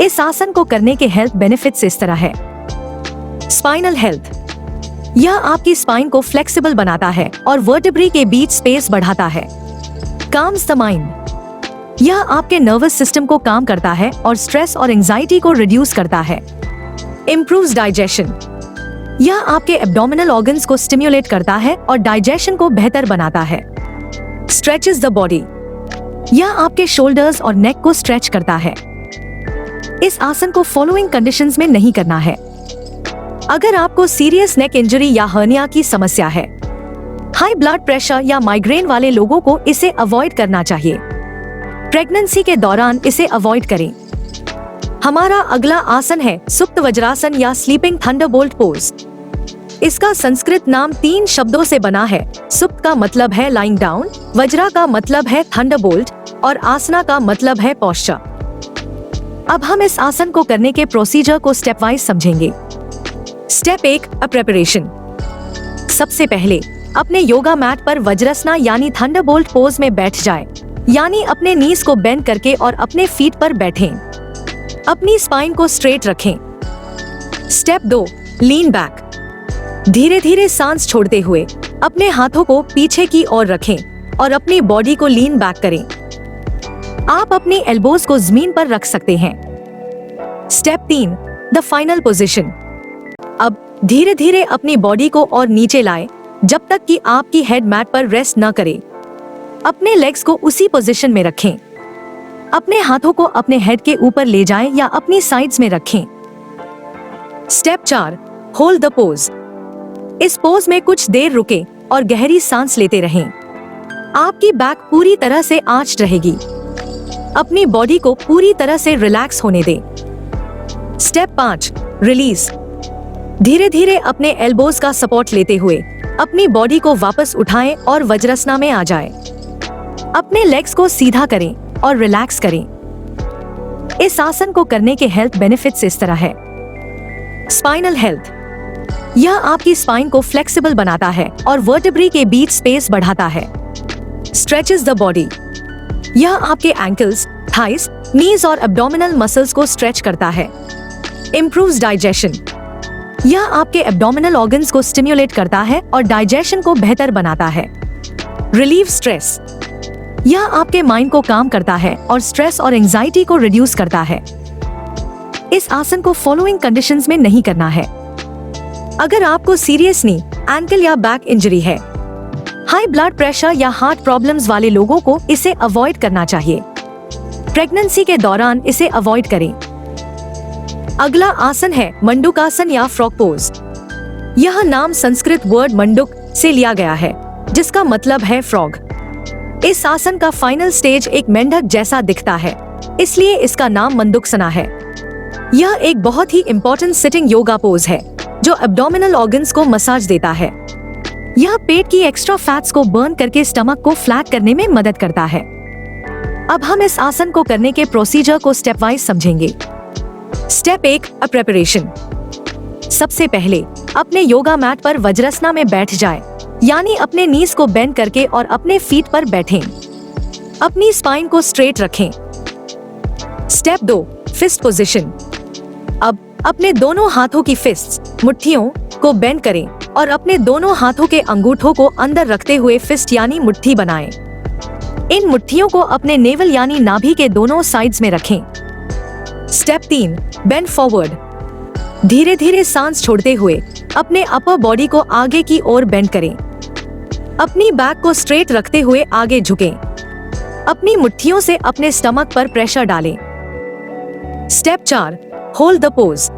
इस आसन को करने के हेल्थ बेनिफिट्स इस तरह है। स्पाइनल हेल्थ, यह आपकी स्पाइन को फ्लेक्सिबल बनाता है और वर्टेब्री के बीच स्पेस बढ़ाता है। काम्स द माइंड, यह आपके नर्वस सिस्टम को काम करता है और स्ट्रेस और एंजाइटी को रिड्यूस करता है। इम्प्रूव्स डाइजेशन, यह आपके एब्डोमिनल ऑर्गन्स को स्टिम्युलेट करता है और डाइजेशन को बेहतर बनाता है। स्ट्रेचेस द बॉडी, यह आपके शोल्डर्स और नेक को स्ट्रेच करता है। इस आसन को फॉलोइंग कंडीशंस में नहीं करना है। अगर आपको सीरियस नेक इंजरी या हर्निया की समस्या है, हाई ब्लड प्रेशर या माइग्रेन वाले लोगों को इसे अवॉइड करना चाहिए। प्रेगनेंसी के दौरान इसे अवॉइड करें। हमारा अगला आसन है सुप्त वज्रासन या स्लीपिंग थंडरबोल्ट पोज। इसका संस्कृत नाम 3 शब्दों से बना है। सुप्त का मतलब है लाइंग डाउन, वज्रा का मतलब है थंडरबोल्ट और आसना का मतलब है पोस्चर। अब हम इस आसन को करने के प्रोसीजर को स्टेप वाइज समझेंगे। Step 1, preparation. सबसे पहले अपने योगा मैट पर वज्रासना यानी थंडरबोल्ट पोज में बैठ जाएं, यानी अपने नीज को बेंड करके और अपने फीट पर बैठें। अपनी स्पाइन को स्ट्रेट रखें। Step 2, lean back. धीरे धीरे सांस छोड़ते हुए अपने हाथों को पीछे की ओर रखें और अपनी बॉडी को लीन बैक करें। आप अपनी एल्बोज को जमीन पर रख सकते हैं। Step 3, the final position. अब धीरे धीरे अपनी बॉडी को और नीचे लाएं जब तक कि आपकी हेड मैट पर रेस्ट न करे। अपने लेग्स को उसी पोजीशन में रखें। अपने हाथों को अपने हेड के ऊपर ले जाएं या अपनी साइड्स में रखें। Step 4, hold the pose. इस पोज में कुछ देर रुकें और गहरी सांस लेते रहें। आपकी बैक पूरी तरह से आर्च्ड रहेगी। अपनी बॉडी को पूरी तरह से रिलैक्स होने दें। Step 5, release. धीरे धीरे अपने एल्बोज का सपोर्ट लेते हुए अपनी बॉडी को वापस उठाएं और वज्रासना में आ जाएं। अपने लेग्स को सीधा करें और रिलैक्स करें। इस आसन को करने के हेल्थ बेनिफिट्स इस तरह है। स्पाइनल हेल्थ, यह आपकी स्पाइन को फ्लेक्सिबल बनाता है और वर्टेब्री के बीच स्पेस बढ़ाता है। स्ट्रेचेस द बॉडी, यह आपके एंकल्स, थाइस, नीज और एब्डोमिनल मसल्स को स्ट्रेच करता है। इम्प्रूव्स डाइजेशन, यह आपके एब्डोमिनल ऑर्गन्स को स्टिम्युलेट करता है और डाइजेशन को बेहतर बनाता है। रिलीव स्ट्रेस, यह आपके माइंड को काम करता है और स्ट्रेस और एंजाइटी को रिड्यूस करता है। इस आसन को फॉलोइंग कंडीशंस में नहीं करना है। अगर आपको सीरियस नी, एंकल या बैक इंजरी है, हाई ब्लड प्रेशर या हार्ट प्रॉब्लम्स वाले लोगों को इसे अवॉइड करना चाहिए। प्रेगनेंसी के दौरान इसे अवॉइड करें। अगला आसन है मंडूकासन या फ्रॉग पोज। यह नाम संस्कृत वर्ड मंडुक से लिया गया है, जिसका मतलब है फ्रॉग। इस आसन का फाइनल स्टेज एक मेंढक जैसा दिखता है, इसलिए इसका नाम मंडूकासना है। यह एक बहुत ही इम्पोर्टेंट सिटिंग योगा पोज है जो एब्डोमिनल ऑर्गन्स को मसाज देता है। यह पेट की एक्स्ट्रा फैट्स को बर्न करके स्टमक को फ्लैट करने में मदद करता है। अब हम इस आसन को करने के प्रोसीजर को स्टेप वाइज समझेंगे। Step 1, preparation. सबसे पहले अपने योगा मैट पर वज्रासना में बैठ जाएं, यानी अपने नीज को बेंड करके और अपने फीट पर बैठें। अपनी स्पाइन को स्ट्रेट रखें। Step 2, fist position. अब अपने दोनों हाथों की फिस्ट्स, मुट्ठियों को बेंड करें और अपने दोनों हाथों के अंगूठों को अंदर रखते हुए फिस्ट यानी मुट्ठी बनाएं। इन मुट्ठियों को अपने नेवल यानी नाभि के दोनों साइड्स में रखें। Step 3, bend forward. धीरे धीरे सांस छोड़ते हुए अपने अपर बॉडी को आगे की ओर बेंड करें। अपनी बैक को स्ट्रेट रखते हुए आगे झुकें। अपनी मुट्ठियों से अपने स्टमक पर प्रेशर डालें। Step 4, hold the pose.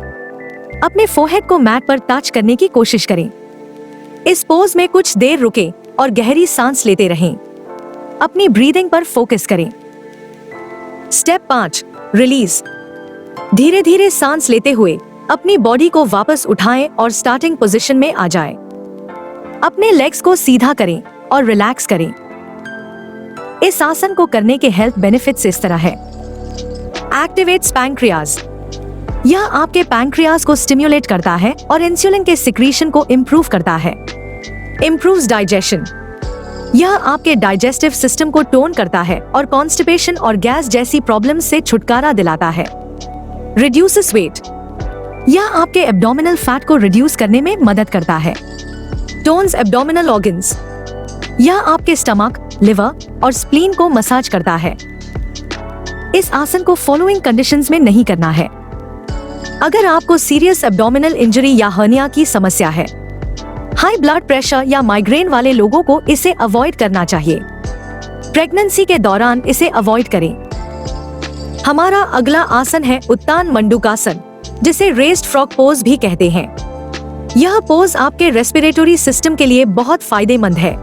अपने फोरहेड को मैट पर टच करने की कोशिश करें। इस पोज में कुछ देर रुकें और गहरी सांस लेते रहें। अपनी ब्रीदिंग पर फोकस करें। Step 5, release. धीरे धीरे सांस लेते हुए अपनी बॉडी को वापस उठाएं और स्टार्टिंग पोजीशन में आ जाएं। अपने लेग्स को सीधा करें और रिलैक्स करें। इस आसन को करने के हेल्थ बेनिफिट्स इस तरह है। Activates pancreas. यह आपके पैंक्रियाज को स्टिम्युलेट करता है और इंसुलिन के सिक्रीशन को इम्प्रूव करता है। Improves digestion. यह आपके डाइजेस्टिव सिस्टम को टोन करता है और कॉन्स्टिपेशन और गैस जैसी प्रॉब्लम्स से छुटकारा दिलाता है। Reduces weight. यह आपके एब्डोमिनल फैट को रिड्यूस करने में मदद करता है। Tones abdominal organs. यह आपके स्टमक, लिवर और स्प्लीन को मसाज करता है। इस आसन को फॉलोइंग कंडीशंस में नहीं करना है। अगर आपको सीरियस एब्डोमिनल इंजरी या हर्निया की समस्या है, हाई ब्लड प्रेशर या माइग्रेन वाले लोगों को इसे अवॉइड करना चाहिए। प्रेगनेंसी के दौरान इसे अवॉइड करें। हमारा अगला आसन है उत्तान मंडूकासन, जिसे रेस्ड फ्रॉग पोज भी कहते हैं। यह पोज आपके रेस्पिरेटरी सिस्टम के लिए बहुत फायदेमंद है।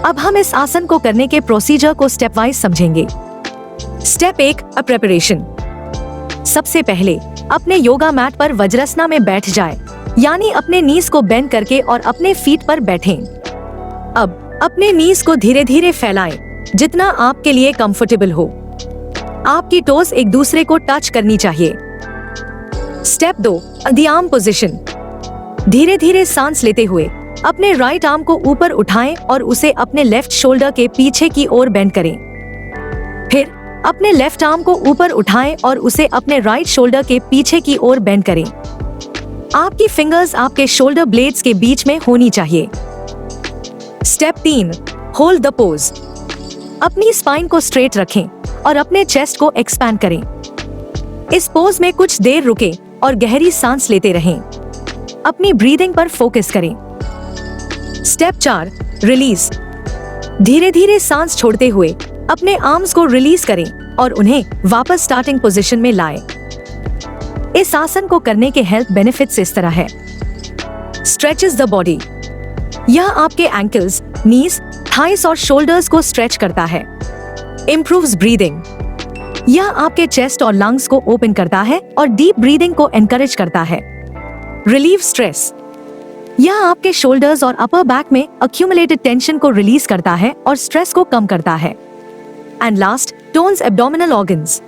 अब हम इस आसन को करने के प्रोसीजर को स्टेप वाइज समझेंगे। Step 1, preparation. सबसे पहले अपने योगा मैट पर वज्रासना में बैठ जाएं, यानी अपने नीज को बेंड करके और अपने फीट पर बैठें। अब अपने नीज को धीरे धीरे फैलाएं, जितना आपके लिए कंफर्टेबल हो। आपकी टोज एक दूसरे को टच करनी चाहिए। Step 2, the arm position. धीरे धीरे सांस लेते हुए अपने राइट आर्म को ऊपर उठाएं और उसे अपने लेफ्ट शोल्डर के पीछे की ओर बेंड करें। फिर अपने लेफ्ट आर्म को ऊपर उठाएं और उसे अपने राइट शोल्डर के पीछे की ओर बेंड करें। आपकी फिंगर्स आपके शोल्डर ब्लेड्स के बीच में होनी चाहिए। Step 3, hold the pose. अपनी स्पाइन को स्ट्रेट रखें और अपने चेस्ट को एक्सपैंड करें। इस पोज में कुछ देर रुकें और गहरी सांस लेते रहें। अपनी ब्रीदिंग पर फोकस करें। Step 4, release. धीरे धीरे सांस छोड़ते हुए अपने आर्म्स को रिलीज करें और उन्हें वापस स्टार्टिंग पोजीशन में लाएं। इस आसन को करने के हेल्थ बेनिफिट्स इस तरह है। Stretches the body. यह आपके एंकल्स, नीज, थाइस और शोल्डर्स को स्ट्रेच करता है। Improves breathing. यह आपके चेस्ट और लंग्स को ओपन करता है और डीप ब्रीदिंग को एनकरेज करता है। Relieve stress. यह आपके शोल्डर्स और अपर बैक में अक्यूमुलेटेड टेंशन को रिलीज करता है और स्ट्रेस को कम करता है। And last, tones abdominal organs.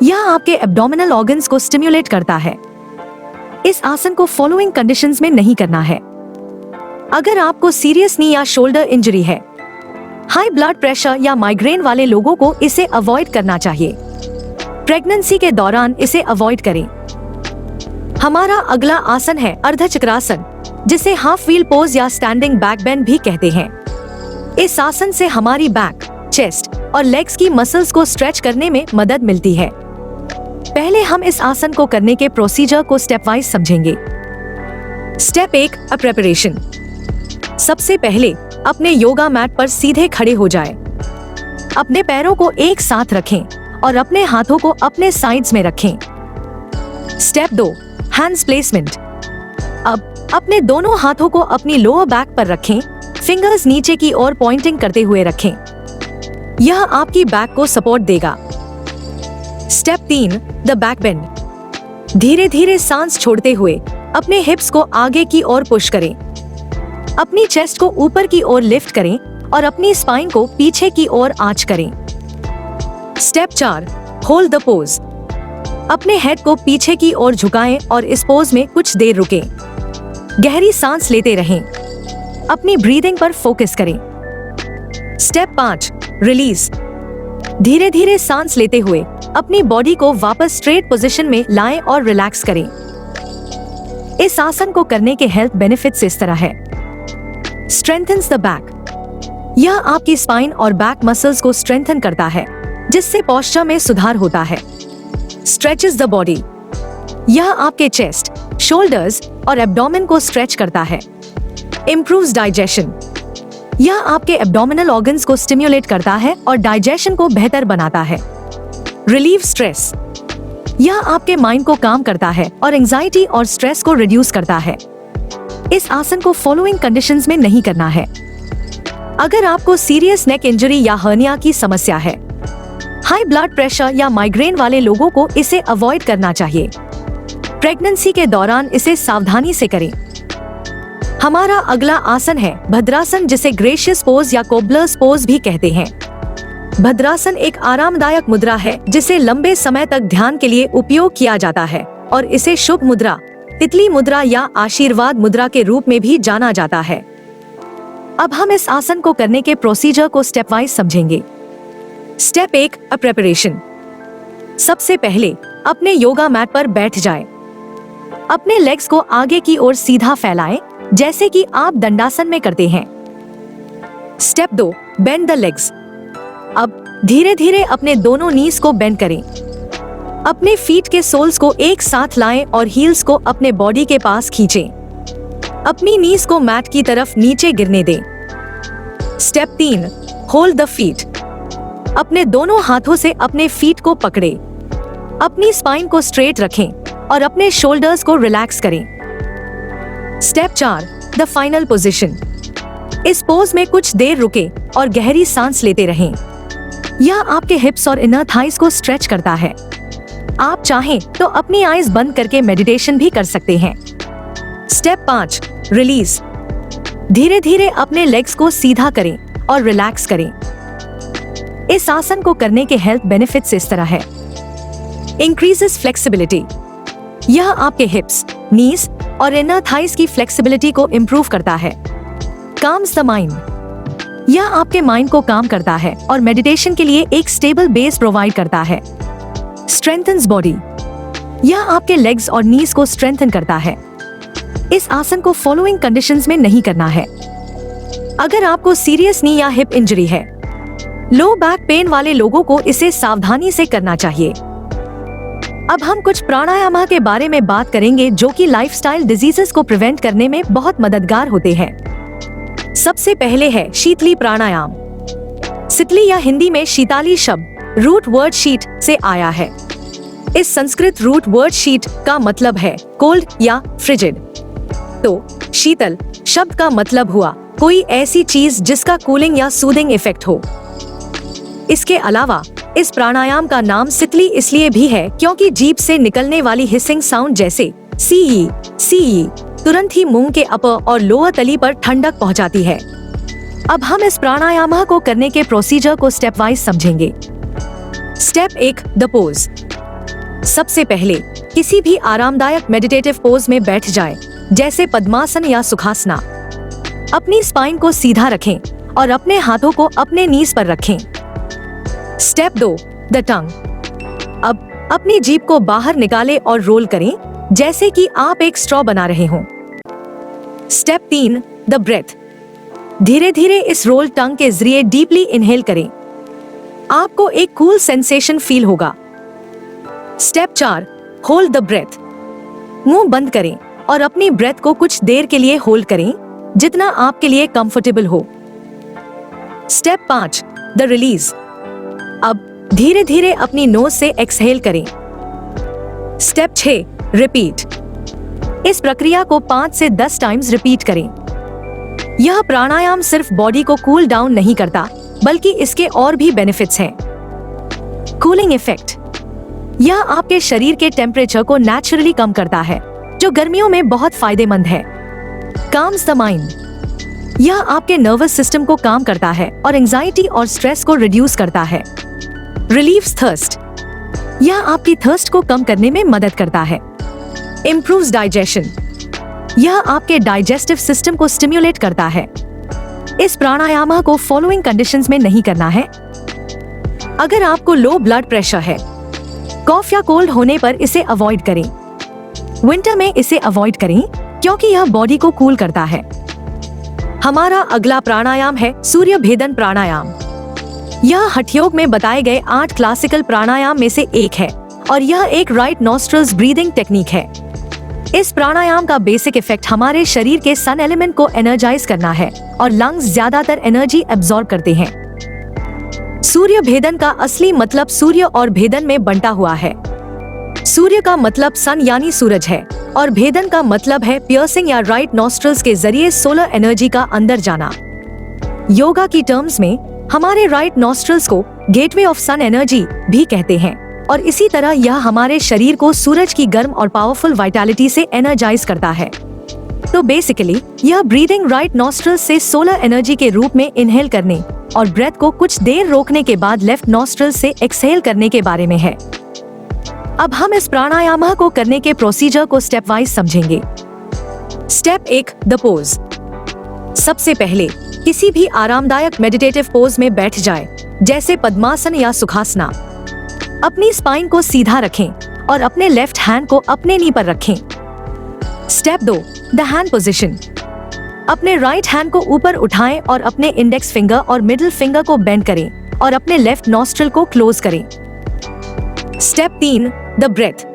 यह आपके एब्डोमिनल ऑर्गन्स को स्टिम्युलेट करता है। इस आसन को फॉलोइंग कंडीशंस में नहीं करना है। अगर आपको सीरियस नी या शोल्डर इंजरी है, हाई ब्लड प्रेशर या माइग्रेन वाले लोगों को इसे अवॉइड करना चाहिए। प्रेगनेंसी के दौरान इसे अवॉइड करें। हमारा अगला आसन है अर्धचक्रासन, जिसे हाफ व्हील पोज या स्टैंडिंग बैक बेंड भी कहते हैं। इस आसन से हमारी बैक, चेस्ट और लेग्स की मसल्स को स्ट्रेच करने में मदद मिलती है। पहले हम इस आसन को करने के प्रोसीजर को स्टेप वाइज समझेंगे। Step 1, preparation. सबसे पहले अपने योगा मैट पर सीधे खड़े हो जाएं। अपने पैरों को एक साथ रखें और अपने हाथों को अपने साइड्स में रखें। Step 2, hands placement. अब अपने दोनों हाथों को अपनी लोअर बैक पर रखें, फिंगर्स नीचे की ओर पॉइंटिंग करते हुए रखें। यह आपकी बैक को सपोर्ट देगा। Step 3, the back bend. धीरे धीरे सांस छोड़ते हुए अपने हिप्स को आगे की ओर पुश करें। अपनी चेस्ट को ऊपर की ओर लिफ्ट करें और अपनी स्पाइन को पीछे की ओर आंच करें। Step 4, hold the pose. अपने हेड को पीछे की ओर झुकाएं और इस पोज में कुछ देर रुकें। गहरी सांस लेते रहें। अपनी ब्रीदिंग पर फोकस करें। Step 5, release. धीरे धीरे सांस लेते हुए अपनी बॉडी को वापस स्ट्रेट पोजीशन में लाएं और रिलैक्स करें। इस आसन को करने के हेल्थ बेनिफिट्स इस तरह है। Strengthens the back. यह आपकी स्पाइन और बैक मसल्स को स्ट्रेंथन करता है, जिससे पोस्चर में सुधार होता है। Stretches the body. यह आपके चेस्ट, शोल्डर्स और एब्डोमेन को स्ट्रेच करता है। Improves digestion. यह आपके एब्डोमिनल ऑर्गन्स को स्टिम्युलेट करता है और डाइजेशन को बेहतर बनाता है। रिलीव स्ट्रेस, यह आपके माइंड को काम करता है और एंजाइटी और स्ट्रेस को रिड्यूस करता है। इस आसन को फॉलोइंग कंडीशंस में नहीं करना है। अगर आपको सीरियस नेक इंजरी या हर्निया की समस्या है, हाई ब्लड प्रेशर या माइग्रेन वाले लोगों को इसे अवॉइड करना चाहिए। प्रेगनेंसी के दौरान इसे सावधानी से करें। हमारा अगला आसन है भद्रासन, जिसे ग्रेशियस पोज या कोबलर्स पोज भी कहते हैं। भद्रासन एक आरामदायक मुद्रा है जिसे लंबे समय तक ध्यान के लिए उपयोग किया जाता है और इसे शुभ मुद्रा, तितली मुद्रा या आशीर्वाद मुद्रा के रूप में भी जाना जाता है। अब हम इस आसन को करने के प्रोसीजर को स्टेप वाइज समझेंगे। Step 1, preparation. सबसे पहले अपने योगा मैट पर बैठ जाएं। अपने लेग्स को आगे की ओर सीधा फैलाएं, जैसे कि आप दंडासन में करते हैं। Step 2, bend the legs. अब धीरे धीरे अपने दोनों नीज को बेंड करें। अपने फीट के सोल्स को एक साथ लाएं और हील्स को अपने बॉडी के पास खींचें। अपनी नीज को मैट की तरफ नीचे गिरने दें। Step 3, hold the feet. अपने दोनों हाथों से अपने फीट को पकड़े। अपनी स्पाइन को स्ट्रेट रखें और अपने शोल्डर्स को रिलैक्स करें। Step 4, the final position. इस पोज में कुछ देर रुके और गहरी सांस लेते रहें। यह आपके हिप्स और इनर थाइस को स्ट्रेच करता है। आप चाहें तो अपनी आईज बंद करके मेडिटेशन भी कर सकते हैं। Step 5, release. धीरे धीरे अपने लेग्स को सीधा करें और रिलैक्स करें। इस आसन को करने के हेल्थ बेनिफिट्स इस तरह है। इंक्रीजेस फ्लेक्सिबिलिटी, यह आपके हिप्स, नीज और इनर थाइस की फ्लेक्सिबिलिटी को इम्प्रूव करता है। काम्स द माइंड, यह आपके माइंड को काम करता है और मेडिटेशन के लिए एक स्टेबल बेस प्रोवाइड करता है। स्ट्रेंथन्स बॉडी, यह आपके लेग्स और नीज को स्ट्रेंथन करता है। इस आसन को फॉलोइंग कंडीशंस में नहीं करना है। अगर आपको सीरियस नी या हिप इंजरी है, लो बैक पेन वाले लोगों को इसे सावधानी से करना चाहिए। अब हम कुछ प्राणायाम के बारे में बात करेंगे जो कि लाइफस्टाइल डिजीजेस को प्रिवेंट करने में बहुत मददगार होते हैं। सबसे पहले है शीतली प्राणायाम। शीतली या हिंदी में शीताली शब्द रूट वर्ड शीट से आया है। इस संस्कृत रूट वर्ड शीट का मतलब है कोल्ड या फ्रिजिड। तो शीतल शब्द का मतलब हुआ कोई ऐसी चीज जिसका कूलिंग या सूदिंग इफेक्ट हो। इसके अलावा इस प्राणायाम का नाम शीतली इसलिए भी है क्योंकि जीभ से निकलने वाली हिसिंग साउंड जैसे सी सी तुरंत ही मुंह के अपर और लोअर तली पर ठंडक पहुंचाती है। अब हम इस प्राणायाम को करने के प्रोसीजर को स्टेप वाइज समझेंगे। Step 1, the pose. सबसे पहले किसी भी आरामदायक मेडिटेटिव पोज में बैठ जाएं, जैसे पद्मासन या सुखासना। अपनी स्पाइन को सीधा रखें और अपने हाथों को अपने नीज पर रखें। Step 2, the tongue. अब अपनी जीभ को बाहर निकालें और रोल करें, जैसे कि आप एक स्ट्रॉ बना रहे हों। Step 3, the breath. धीरे धीरे इस रोल टंग के जरिए डीपली इनहेल करें। आपको एक कूल सेंसेशन फील होगा। Step 4, hold the breath. मुंह बंद करें और अपनी ब्रेथ को कुछ देर के लिए होल्ड करें, जितना आपके लिए कंफर्टेबल हो। Step 5, the release. अब धीरे धीरे अपनी नोज से एक्सहेल करें। Step 6, repeat. इस प्रक्रिया को 5 से 10 टाइम्स रिपीट करें। यह प्राणायाम सिर्फ बॉडी को कूल डाउन नहीं करता, बल्कि इसके और भी बेनिफिट्स हैं। कूलिंग इफेक्ट, यह आपके शरीर के टेम्परेचर को नेचुरली कम करता है, जो गर्मियों में बहुत फायदेमंद है। काम्स द माइंड, यह आपके नर्वस सिस्टम को काम करता है और एंजाइटी और स्ट्रेस को रिड्यूस करता है। रिलीव्स थर्स्ट, यह आपकी थर्स्ट को कम करने में मदद करता है। इम्प्रूव्स डाइजेशन, यह आपके डाइजेस्टिव सिस्टम को स्टिम्युलेट करता है। इस प्राणायाम को फॉलोइंग कंडीशंस में नहीं करना है। अगर आपको लो ब्लड प्रेशर है, कॉफ या कोल्ड होने पर इसे अवॉइड करें। विंटर में इसे अवॉइड करें क्योंकि यह बॉडी को कूल करता है। हमारा अगला प्राणायाम है सूर्य भेदन प्राणायाम। यह हठयोग में बताए गए 8 क्लासिकल प्राणायाम में से एक है और यह एक राइट नॉस्ट्रल्स ब्रीदिंग टेक्निक है। इस प्राणायाम का बेसिक इफेक्ट हमारे शरीर के सन एलिमेंट को एनर्जाइज करना है और लंग्स ज्यादातर एनर्जी एब्जॉर्ब करते हैं। सूर्य भेदन का असली मतलब सूर्य और भेदन में बंटा हुआ है। सूर्य का मतलब सन यानी सूरज है और भेदन का मतलब है पियर्सिंग या राइट नॉस्ट्रल्स के जरिए सोलर एनर्जी का अंदर जाना। योगा की टर्म्स में हमारे राइट नॉस्ट्रल्स को गेटवे ऑफ सन एनर्जी भी कहते हैं और इसी तरह यह हमारे शरीर को सूरज की गर्म और पावरफुल वाइटैलिटी से एनर्जाइज करता है। तो बेसिकली यह ब्रीदिंग राइट नॉस्ट्रल्स से सोलर एनर्जी के रूप में इनहेल करने और ब्रेथ को कुछ देर रोकने के बाद लेफ्ट नॉस्ट्रल से एक्सहेल करने के बारे में है। अब हम इस प्राणायाम को करने के प्रोसीजर को स्टेप वाइज समझेंगे। Step 1, the pose. सबसे पहले किसी भी आरामदायक मेडिटेटिव पोज में बैठ जाए, जैसे पद्मासन या सुखासना। अपनी स्पाइन को सीधा रखें और अपने लेफ्ट हैंड को अपने नी पर रखें। Step 2, the hand position. अपने राइट हैंड को ऊपर उठाएं और अपने इंडेक्स फिंगर और मिडिल फिंगर को बेंड करें और अपने लेफ्ट नॉस्ट्रल को क्लोज करें। Step 3, the breath.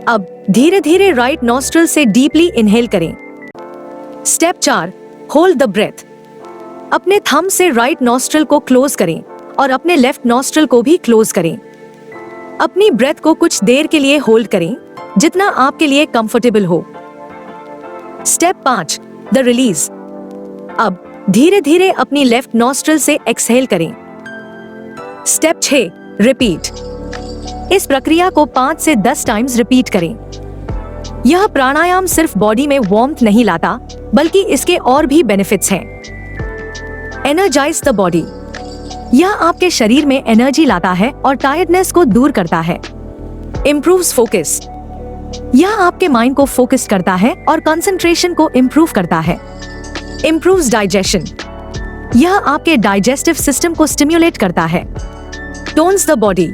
अब धीरे धीरे राइट नॉस्ट्रल से डीपली इनहेल करें। Step 4, hold the breath. अपने थंब से राइट नॉस्ट्रल को क्लोज करें और अपने लेफ्ट नॉस्ट्रल को भी क्लोज करें। अपनी ब्रेथ को कुछ देर के लिए होल्ड करें, जितना आपके लिए कंफर्टेबल हो। Step 5, the release. अब धीरे धीरे अपनी लेफ्ट नॉस्ट्रल से एक्सहेल करें। Step 6, repeat. इस प्रक्रिया को 5 से 10 टाइम्स रिपीट करें। यह प्राणायाम सिर्फ बॉडी में वार्मथ नहीं लाता, बल्कि इसके और भी बेनिफिट्स हैं। Energize the body. यह आपके शरीर में एनर्जी लाता है और टायर्डनेस को दूर करता है। Improves focus. यह आपके माइंड को फोकस करता है और कंसंट्रेशन को इम्प्रूव करता है। Improves digestion. यह आपके डाइजेस्टिव सिस्टम को स्टिम्युलेट करता है। Tones the body.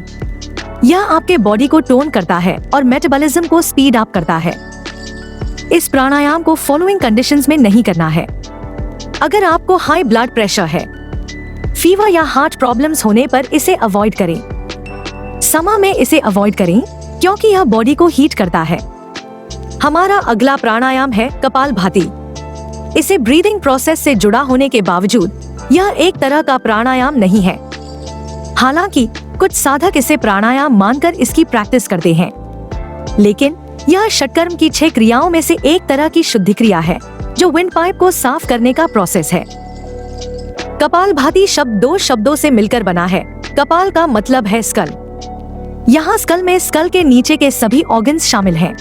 यह आपके बॉडी को टोन करता है और मेटाबॉलिज्म को स्पीड अप करता है। इस प्राणायाम को फॉलोइंग कंडीशंस में नहीं करना है। अगर आपको हाई ब्लड प्रेशर है, फीवर या हार्ट प्रॉब्लम्स होने पर इसे अवॉइड करें। समर में इसे अवॉइड करें क्योंकि यह बॉडी को हीट करता है। हमारा अगला प्राणायाम है कपालभाति। इसे ब्रीदिंग प्रोसेस से जुड़ा होने के बावजूद यह एक तरह का प्राणायाम नहीं है। हालांकि कुछ साधक इसे प्राणायाम मानकर इसकी प्रैक्टिस करते हैं, लेकिन यह षटकर्म की 6 क्रियाओं में से एक तरह की शुद्धि क्रिया है, जो विंड पाइप को साफ करने का प्रोसेस है। कपालभाति शब्द 2 शब्दों से मिलकर बना है। कपाल का मतलब है स्कल। यहाँ स्कल में स्कल के नीचे के सभी ऑर्गन्स शामिल हैं,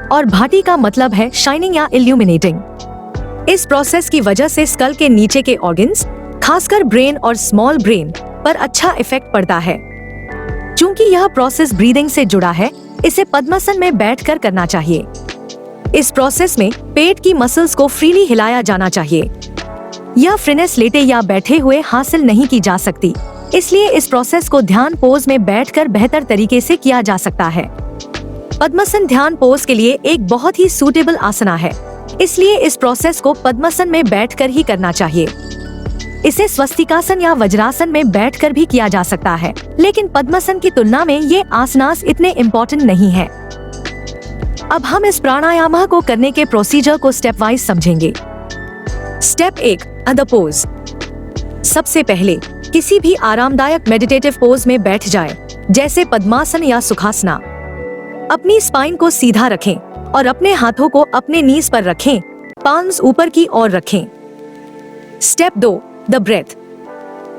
और भाटी का मतलब है शाइनिंग या इल्यूमिनेटिंग। इस प्रोसेस की वजह से स्कल के नीचे के ऑर्गन्स, खासकर ब्रेन और स्मॉल ब्रेन पर अच्छा इफेक्ट पड़ता है। चूंकि यह प्रोसेस ब्रीदिंग से जुड़ा है, इसे पद्मासन में बैठकर करना चाहिए। इस प्रोसेस में पेट की मसल्स को फ्रीली हिलाया जाना चाहिए। यह फ्रीनेस लेटे या बैठे हुए हासिल नहीं की जा सकती, इसलिए इस प्रोसेस को ध्यान पोज में बैठकर बेहतर तरीके से किया जा सकता है। पद्मासन ध्यान पोज के लिए एक बहुत ही सूटेबल आसना है, इसलिए इस प्रोसेस को पद्मासन में बैठकर ही करना चाहिए। इसे स्वस्तिकासन या वज्रासन में बैठकर भी किया जा सकता है, लेकिन पद्मासन की तुलना में ये आसनास इतने इम्पोर्टेंट नहीं है। अब हम इस प्राणायाम को करने के प्रोसीजर को स्टेप वाइज समझेंगे। Step 1, the pose. सबसे पहले किसी भी आरामदायक मेडिटेटिव पोज में बैठ जाए, जैसे पद्मासन या सुखासना। अपनी स्पाइन को सीधा रखें और अपने हाथों को अपने नीज पर रखें, पाल्म्स ऊपर की ओर रखें। Step 2, the breath.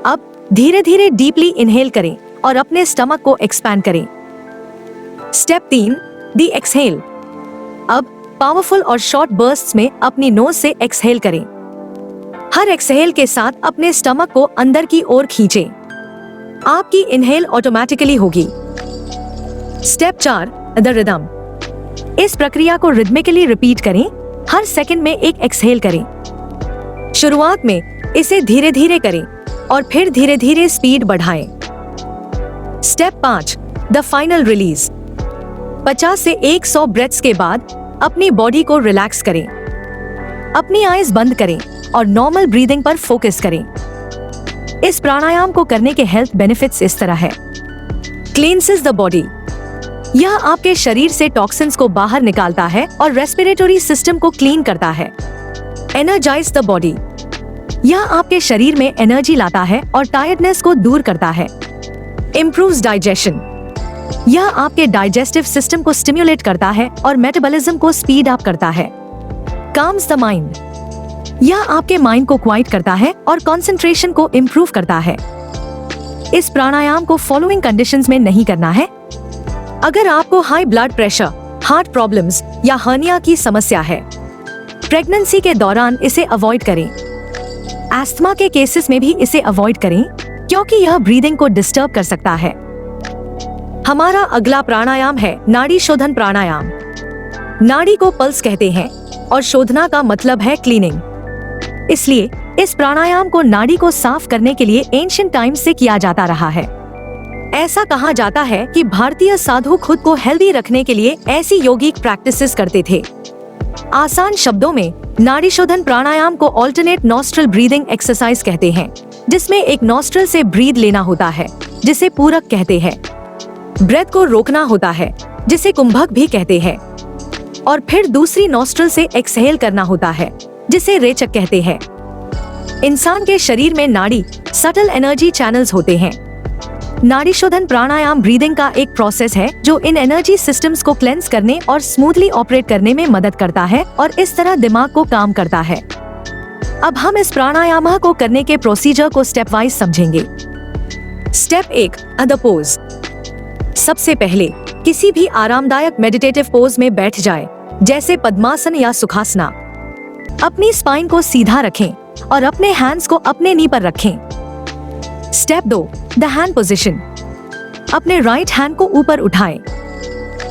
अब धीरे धीरे डीपली इनहेल करें और अपने स्टमक को एक्सपैंड करें। Step 3, the exhale. अब पावरफुल और शॉर्ट बर्स्ट्स में अपनी नोज से एक्सहेल करें। हर एक्सहेल के साथ अपने स्टमक को अंदर की ओर खींचें। आपकी इनहेल ऑटोमेटिकली होगी। Step 4, the rhythm. इस प्रक्रिया को रिदमिकली रिपीट करें। हर सेकंड में एक एक्सहेल करें। शुरुआत में इसे धीरे धीरे करें और फिर धीरे धीरे स्पीड बढ़ाएं। Step 5, the final release. 50 से 100 ब्रेथ्स के बाद अपनी बॉडी को रिलैक्स करें। अपनी आईज बंद करें और नॉर्मल ब्रीदिंग पर फोकस करें। इस प्राणायाम को करने के हेल्थ बेनिफिट्स इस तरह है। क्लींसेस द बॉडी। यह आपके शरीर से टॉक्सिन्स को बाहर निकालता है और रेस्पिरेटरी सिस्टम को क्लीन करता है। एनर्जाइज द बॉडी, यह आपके शरीर में एनर्जी लाता है और टायर्डनेस को दूर करता है। इम्प्रूव्स डाइजेशन, यह आपके डाइजेस्टिव सिस्टम को स्टिम्युलेट करता है और मेटाबॉलिज्म को स्पीड अप करता है। काम्स द माइंड, यह आपके माइंड को क्वाइट करता है और कंसंट्रेशन को इम्प्रूव करता है। इस प्राणायाम को फॉलोइंग कंडीशंस में नहीं करना है। अगर आपको high blood pressure, heart problems या हर्निया की समस्या है, प्रेगनेंसी के दौरान इसे अवॉइड करें। एस्थमा के केसेस में भी इसे अवॉइड करें क्योंकि यह ब्रीदिंग को डिस्टर्ब कर सकता है। हमारा अगला प्राणायाम है नाड़ी शोधन प्राणायाम। नाड़ी को पल्स कहते हैं और शोधना का मतलब है क्लीनिंग। इसलिए इस प्राणायाम को नाड़ी को साफ करने के लिए एंशिएंट टाइम से किया जाता रहा है। ऐसा कहा जाता है कि भारतीय साधु खुद को हेल्दी रखने के लिए ऐसी योगिक प्रैक्टिसेस करते थे। आसान शब्दों में नाड़ी शोधन प्राणायाम को ऑल्टरनेट नॉस्ट्रल ब्रीदिंग एक्सरसाइज कहते हैं, जिसमें एक नॉस्ट्रल से ब्रीद लेना होता है जिसे पूरक कहते हैं, ब्रेथ को रोकना होता है जिसे कुंभक भी कहते हैं, और फिर दूसरी नॉस्ट्रल से एक्सहेल करना होता है जिसे रेचक कहते हैं। इंसान के शरीर में नाड़ी सटल एनर्जी चैनल्स होते हैं। नाड़ी शोधन प्राणायाम ब्रीदिंग का एक प्रोसेस है जो इन एनर्जी सिस्टम्स को क्लेंस करने और स्मूथली ऑपरेट करने में मदद करता है और इस तरह दिमाग को काम करता है। अब हम इस प्राणायाम को करने के प्रोसीजर को स्टेप वाइज समझेंगे। Step 1, other pose. सबसे पहले किसी भी आरामदायक मेडिटेटिव पोज में बैठ जाए, जैसे पद्मासन या सुखासना। अपनी स्पाइन को सीधा रखें और अपने हैंड्स को अपने नी पर रखें। Step 2, the hand position. अपने राइट हैंड को ऊपर उठाएं।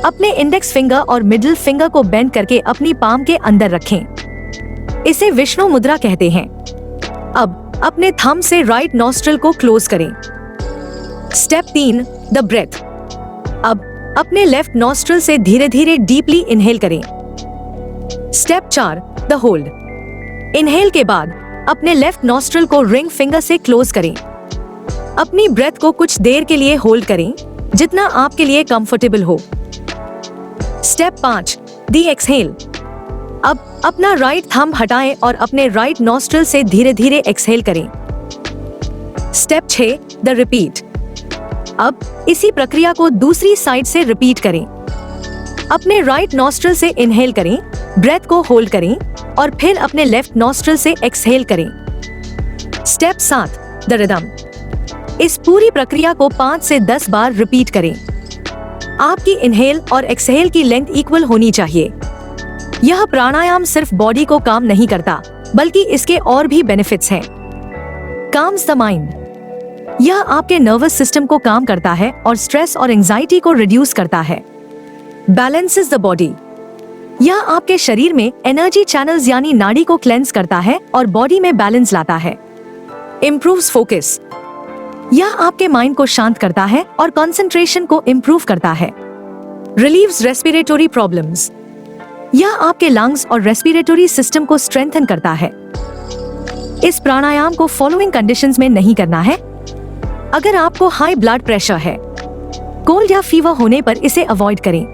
अपने इंडेक्स फिंगर और मिडिल फिंगर को बेंड करके अपनी पाम के अंदर रखें। इसे विष्णु मुद्रा कहते हैं। अब अपने थंब से राइट नॉस्ट्रल को क्लोज करें। Step 3, the breath. अब अपने लेफ्ट नॉस्ट्रल से धीरे धीरे डीपली इनहेल करें। Step 4, the hold. इनहेल के बाद अपने लेफ्ट नॉस्ट्रल को रिंग फिंगर से क्लोज करें। अपनी ब्रेथ को कुछ देर के लिए होल्ड करें, जितना आपके लिए कंफर्टेबल हो। Step 5, the exhale. अब अपना राइट थंब हटाएं और अपने राइट नॉस्ट्रल से धीरे धीरे एक्सहेल करें। Step 6, the repeat. अब इसी प्रक्रिया को दूसरी साइड से रिपीट करें। अपने राइट नॉस्ट्रल से इनहेल करें, ब्रेथ को होल्ड करें और फिर अपने लेफ्ट नॉस्ट्रल से एक्सहेल करें। Step 7, the rhythm. इस पूरी प्रक्रिया को 5 से 10 बार रिपीट करें। आपकी इनहेल और एक्सहेल की लेंथ इक्वल होनी चाहिए। यह प्राणायाम सिर्फ बॉडी को काम नहीं करता, बल्कि इसके और भी बेनिफिट्स हैं। Calms the mind. यह आपके नर्वस सिस्टम को काम करता है और स्ट्रेस और एंजाइटी को रिड्यूस करता है। Balances the body. यह आपके शरीर में एनर्जी चैनल्स यानी नाड़ी को क्लेंस करता है और बॉडी में बैलेंस लाता है। Improves focus. यह आपके माइंड को शांत करता है और कंसंट्रेशन को इम्प्रूव करता है। Relieves respiratory problems. यह आपके लंग्स और रेस्पिरेटरी सिस्टम को स्ट्रेंथन करता है। इस प्राणायाम को फॉलोइंग कंडीशंस में नहीं करना है। अगर आपको हाई ब्लड प्रेशर है, कोल्ड या फीवर होने पर इसे अवॉइड करें।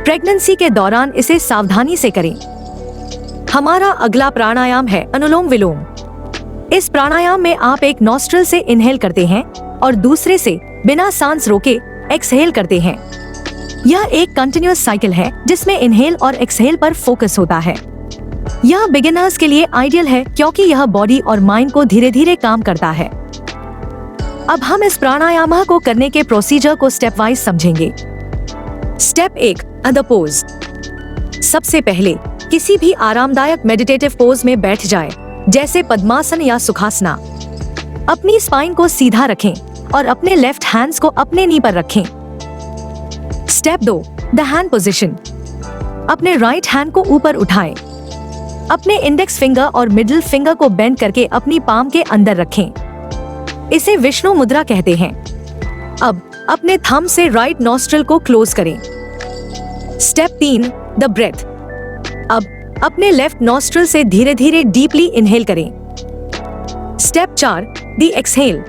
प्रेगनेंसी के दौरान इसे सावधानी से करें। हमारा अगला प्राणायाम है अनुलोम विलोम। इस प्राणायाम में आप एक नॉस्ट्रल से इनहेल करते हैं और दूसरे से बिना सांस रोके एक्सहेल करते हैं। यह एक कंटिन्यूअस साइकिल है जिसमें इनहेल और एक्सहेल पर फोकस होता है। यह बिगिनर्स के लिए आइडियल है क्योंकि यह बॉडी और माइंड को धीरे धीरे काम करता है। अब हम इस प्राणायाम को करने के प्रोसीजर को स्टेप वाइज समझेंगे। Step 1, other pose. सबसे पहले किसी भी आरामदायक मेडिटेटिव पोज में बैठ जाए, जैसे पद्मासन या सुखासना। अपनी स्पाइन को सीधा रखें और अपने लेफ्ट हैंड्स को अपने नी पर रखें। Step 2, the hand position. अपने राइट हैंड को ऊपर उठाएं। अपने इंडेक्स फिंगर और मिडिल फिंगर को बेंड करके अपनी पाम के अंदर रखें। इसे विष्णु मुद्रा कहते हैं। अब अपने थंब से राइट नॉस्ट्रल को क्लोज करें। Step 3, the breath. अब अपने लेफ्ट नॉस्ट्रल से धीरे धीरे डीपली इनहेल करें। Step 4, the exhale.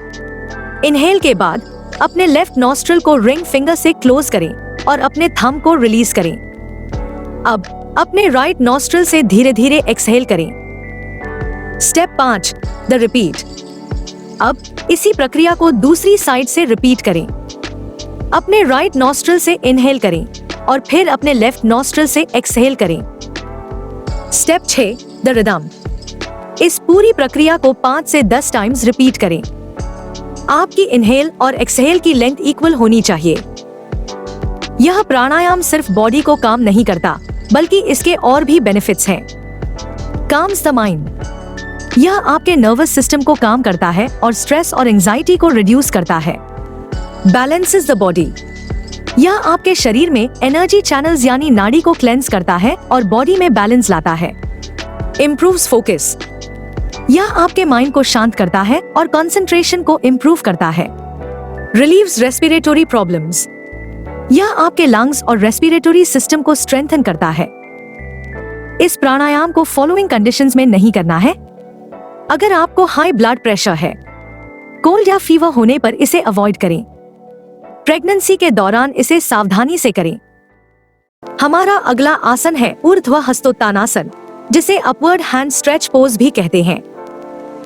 इनहेल के बाद अपने लेफ्ट नॉस्ट्रल को रिंग फिंगर से क्लोज करें। और अपने थंब को रिलीज करें। अब अपने राइट नॉस्ट्रिल से धीरे धीरे एक्सहेल करें। Step 5, the repeat. अब इसी प्रक्रिया को दूसरी साइड से रिपीट करें। अपने राइट नॉस्ट्रिल से इनहेल करें और फिर अपने लेफ्ट नॉस्ट्रिल से एक्सहेल करें। Step 6, the rhythm. इस पूरी प्रक्रिया को 5 से 10 टाइम्स रिपीट करें। आपकी इनहेल और एक्सहेल की लेंथ इक्वल होनी चाहिए। यह प्राणायाम सिर्फ बॉडी को काम नहीं करता, बल्कि इसके और भी बेनिफिट्स हैं। Calms the mind. यह आपके नर्वस सिस्टम को काम करता है और स्ट्रेस और एंजाइटी को रिड्यूस करता है। Balances the body. यह आपके शरीर में एनर्जी चैनल्स यानी नाड़ी को क्लेंस करता है और बॉडी में बैलेंस लाता है। Improves focus. यह आपके माइंड को शांत करता है और कंसंट्रेशन को इम्प्रूव करता है। Relieves respiratory problems. यह आपके लंग्स और रेस्पिरेटरी सिस्टम को स्ट्रेंथन करता है। इस प्राणायाम को फॉलोइंग कंडीशंस में नहीं करना है। अगर आपको हाई ब्लड प्रेशर है, कोल्ड या फीवर होने पर इसे अवॉइड करें। प्रेगनेंसी के दौरान इसे सावधानी से करें। हमारा अगला आसन है ऊर्ध्व हस्तोत्तानासन, जिसे अपवर्ड हैंड स्ट्रेच पोज भी कहते हैं।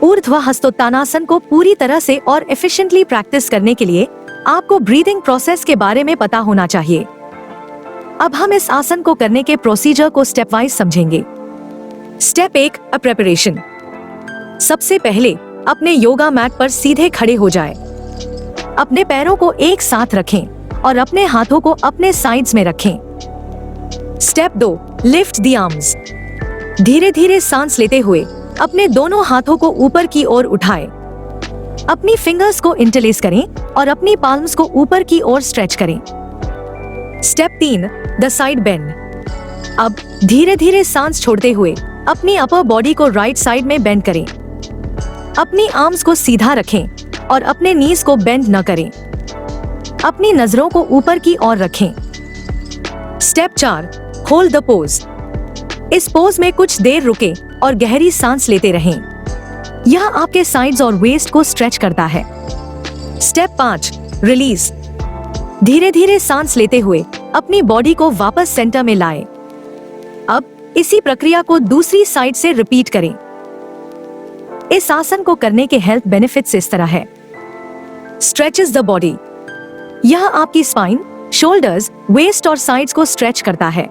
ऊर्ध्व हस्तोत्तानासन को पूरी तरह से और एफिशिएंटली प्रैक्टिस करने के लिए आपको ब्रीदिंग प्रोसेस के बारे में पता होना चाहिए। अब हम इस आसन को करने के प्रोसीजर को स्टेप वाइज समझेंगे। Step 1, preparation. सबसे पहले अपने योगा मैट पर सीधे खड़े हो जाएं। अपने पैरों को एक साथ रखें और अपने हाथों को अपने साइड्स में रखें। Step 2, lift the arms. धीरे धीरे सांस लेते हुए अपने दोनों हाथों को ऊपर की ओर उठाएं। अपनी फिंगर्स को इंटरलेस करें और अपनी पाल्म्स को ऊपर की ओर स्ट्रेच करें। Step 3, the side bend. अब धीरे धीरे सांस छोड़ते हुए अपनी अपर बॉडी को राइट साइड में बेंड करें। अपनी आर्म्स को सीधा रखें और अपने नीज को बेंड न करें। अपनी नजरों को ऊपर की ओर रखें। Step 4, hold the pose. इस पोज में कुछ देर रुकें और गहरी सांस लेते रहें। यह आपके साइड्स और वेस्ट को स्ट्रेच करता है। Step 5, release. धीरे धीरे सांस लेते हुए अपनी बॉडी को वापस सेंटर में लाएं। अब इसी प्रक्रिया को दूसरी साइड से रिपीट करें। इस आसन को करने के हेल्थ बेनिफिट्स इस तरह है। Stretches the body. यह आपकी स्पाइन, शोल्डर्स, वेस्ट और साइड्स को स्ट्रेच करता है।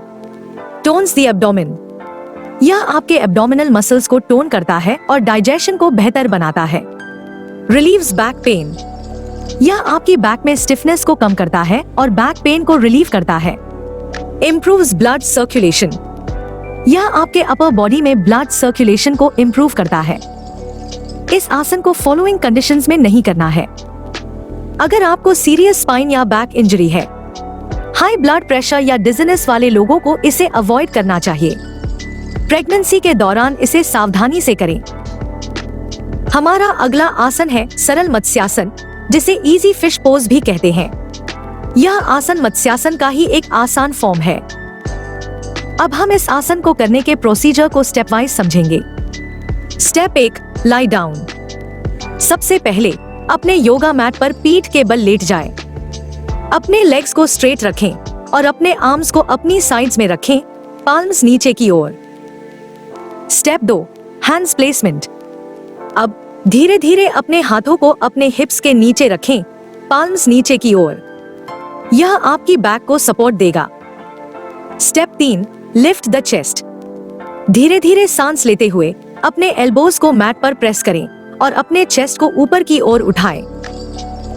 Tones the abdomen. यह आपके एब्डोमिनल मसल्स को टोन करता है और डाइजेशन को बेहतर बनाता है। Relieves back pain. यह आपकी बैक में स्टिफनेस को कम करता है और बैक पेन को रिलीव करता है। Improves blood circulation. यह आपके अपर बॉडी में ब्लड सर्कुलेशन को इम्प्रूव करता है। इस आसन को फॉलोइंग कंडीशंस में नहीं करना है। अगर आपको सीरियस स्पाइन या बैक इंजरी है, हाई ब्लड प्रेशर या डिजीनेस वाले लोगों को इसे अवॉइड करना चाहिए। प्रेगनेंसी के दौरान इसे सावधानी से करें। हमारा अगला आसन है सरल मत्स्यासन, जिसे इजी फिश पोज भी कहते हैं। यह आसन मत्स्यासन का ही एक आसान फॉर्म है। अब हम इस आसन को करने के प्रोसीजर को स्टेप वाइज समझेंगे। Step 1, lie down. सबसे पहले अपने योगा मैट पर पीठ के बल लेट जाएं। अपने लेग्स को स्ट्रेट रखें और अपने आर्म्स को अपनी साइड्स में रखें, पाल्म्स नीचे की ओर। Step 2, hands placement. अब धीरे धीरे अपने हाथों को अपने हिप्स के नीचे रखें, पाल्म्स नीचे की ओर। यह आपकी बैक को सपोर्ट देगा। Step 3, lift the chest. धीरे धीरे सांस लेते हुए अपने एल्बोज को मैट पर प्रेस करें और अपने चेस्ट को ऊपर की ओर उठाएं।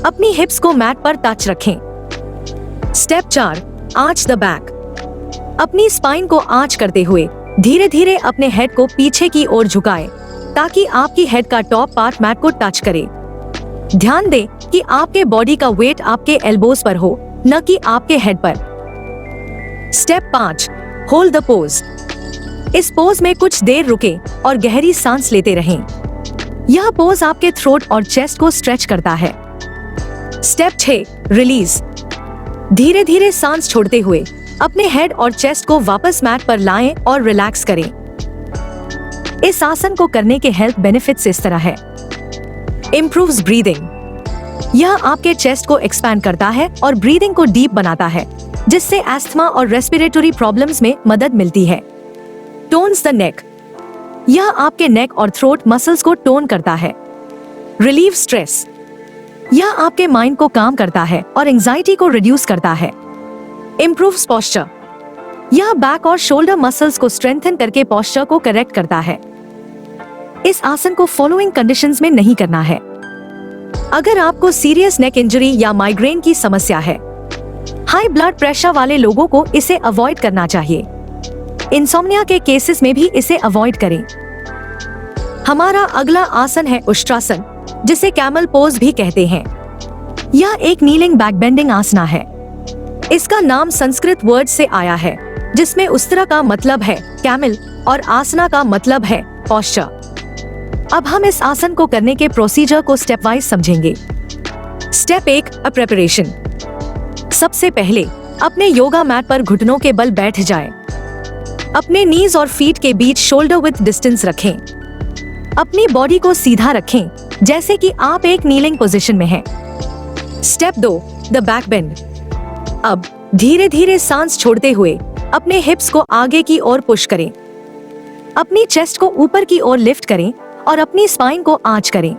अपनी हिप्स को मैट पर टच रखें। Step 4, arch the back. अपनी स्पाइन को आर्च करते हुए धीरे धीरे अपने हेड को पीछे की ओर झुकाएं, ताकि आपकी हेड का टॉप पार्ट मैट को टच करे। ध्यान दें कि आपके बॉडी का वेट आपके एल्बोज पर हो, न कि आपके हेड पर। Step 5, hold the pose. इस पोज में कुछ देर रुकें और गहरी सांस लेते रहें। यह पोज आपके थ्रोट और चेस्ट को स्ट्रेच करता है। Step 6, release. धीरे धीरे सांस छोड़ते हुए अपने हेड और चेस्ट को वापस मैट पर लाएं और रिलैक्स करें। इस आसन को करने के हेल्थ बेनिफिट्स इस तरह है। Improves breathing. यह आपके चेस्ट को एक्सपैंड करता है और ब्रीदिंग को डीप बनाता है, जिससे एस्थमा और रेस्पिरेटरी प्रॉब्लम्स में मदद मिलती है। टोन्स द नेक, यह आपके नेक और थ्रोट मसल्स को टोन करता है। रिलीव स्ट्रेस, यह आपके माइंड को काम करता है और एंजाइटी को रिड्यूस करता है। इम्प्रूव्स पोस्चर, यह बैक और शोल्डर मसल्स को स्ट्रेंथन करके पोस्चर को करेक्ट करता है। इस आसन को फॉलोइंग कंडीशंस में नहीं करना है। अगर आपको सीरियस नेक इंजरी या माइग्रेन की समस्या है, हाई ब्लड प्रेशर वाले लोगों को इसे अवॉइड करना चाहिए। इंसोम्निया के केसेस में भी इसे अवॉइड करें। हमारा अगला आसन है उष्ट्रासन, जिसे कैमल पोज भी कहते हैं। यह एक नीलिंग बैक बेंडिंग आसना है। इसका नाम संस्कृत वर्ड से आया है, जिसमें उस्त्रा का मतलब है कैमल और आसना का मतलब है पोस्चर। अब हम इस आसन को करने के प्रोसीजर को स्टेप वाइज समझेंगे। Step 1, preparation. सबसे पहले अपने योगा मैट पर घुटनों के बल बैठ जाएं। अपने नीज और फीट के बीच शोल्डर विथ डिस्टेंस रखें। अपनी बॉडी को सीधा रखें, जैसे कि आप एक नीलिंग पोजीशन में हैं। Step 2, the back bend. अब धीरे धीरे सांस छोड़ते हुए अपने हिप्स को आगे की ओर पुश करें। अपनी चेस्ट को ऊपर की ओर लिफ्ट करें और अपनी स्पाइन को आंच करें।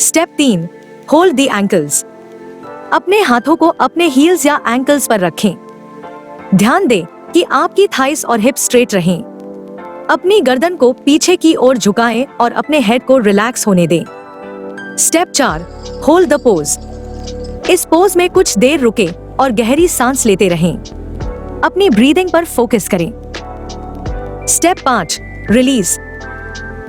Step 3, hold the ankles. अपने हाथों को अपने हील्स या एंकल्स पर रखें। ध्यान दें कि आपकी थाइस और हिप्स स्ट्रेट रहें। अपनी गर्दन को पीछे की ओर झुकाएं और अपने हेड को रिलैक्स होने दें। Step 4, hold the pose. इस पोज में कुछ देर रुकें और गहरी सांस लेते रहें। अपनी ब्रीदिंग पर फोकस करें। Step 5, release.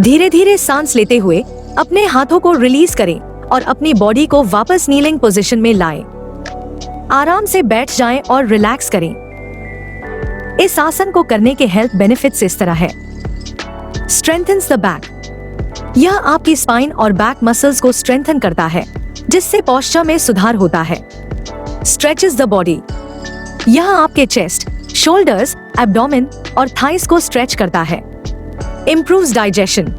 धीरे धीरे सांस लेते हुए अपने हाथों को रिलीज करें और अपनी बॉडी को वापस नीलिंग पोजीशन में लाएं। आराम से बैठ जाएं और रिलैक्स करें। इस आसन को करने के हेल्थ बेनिफिट्स इस तरह है। स्ट्रेंथन्स द बैक, यह आपकी स्पाइन और बैक मसल्स को स्ट्रेंथन करता है, जिससे पोस्चर में सुधार होता है। स्ट्रेचेस द बॉडी, यह आपके चेस्ट, शोल्डर्स, एब्डोमेन और थाइस को स्ट्रेच करता है। इम्प्रूव्स डाइजेशन,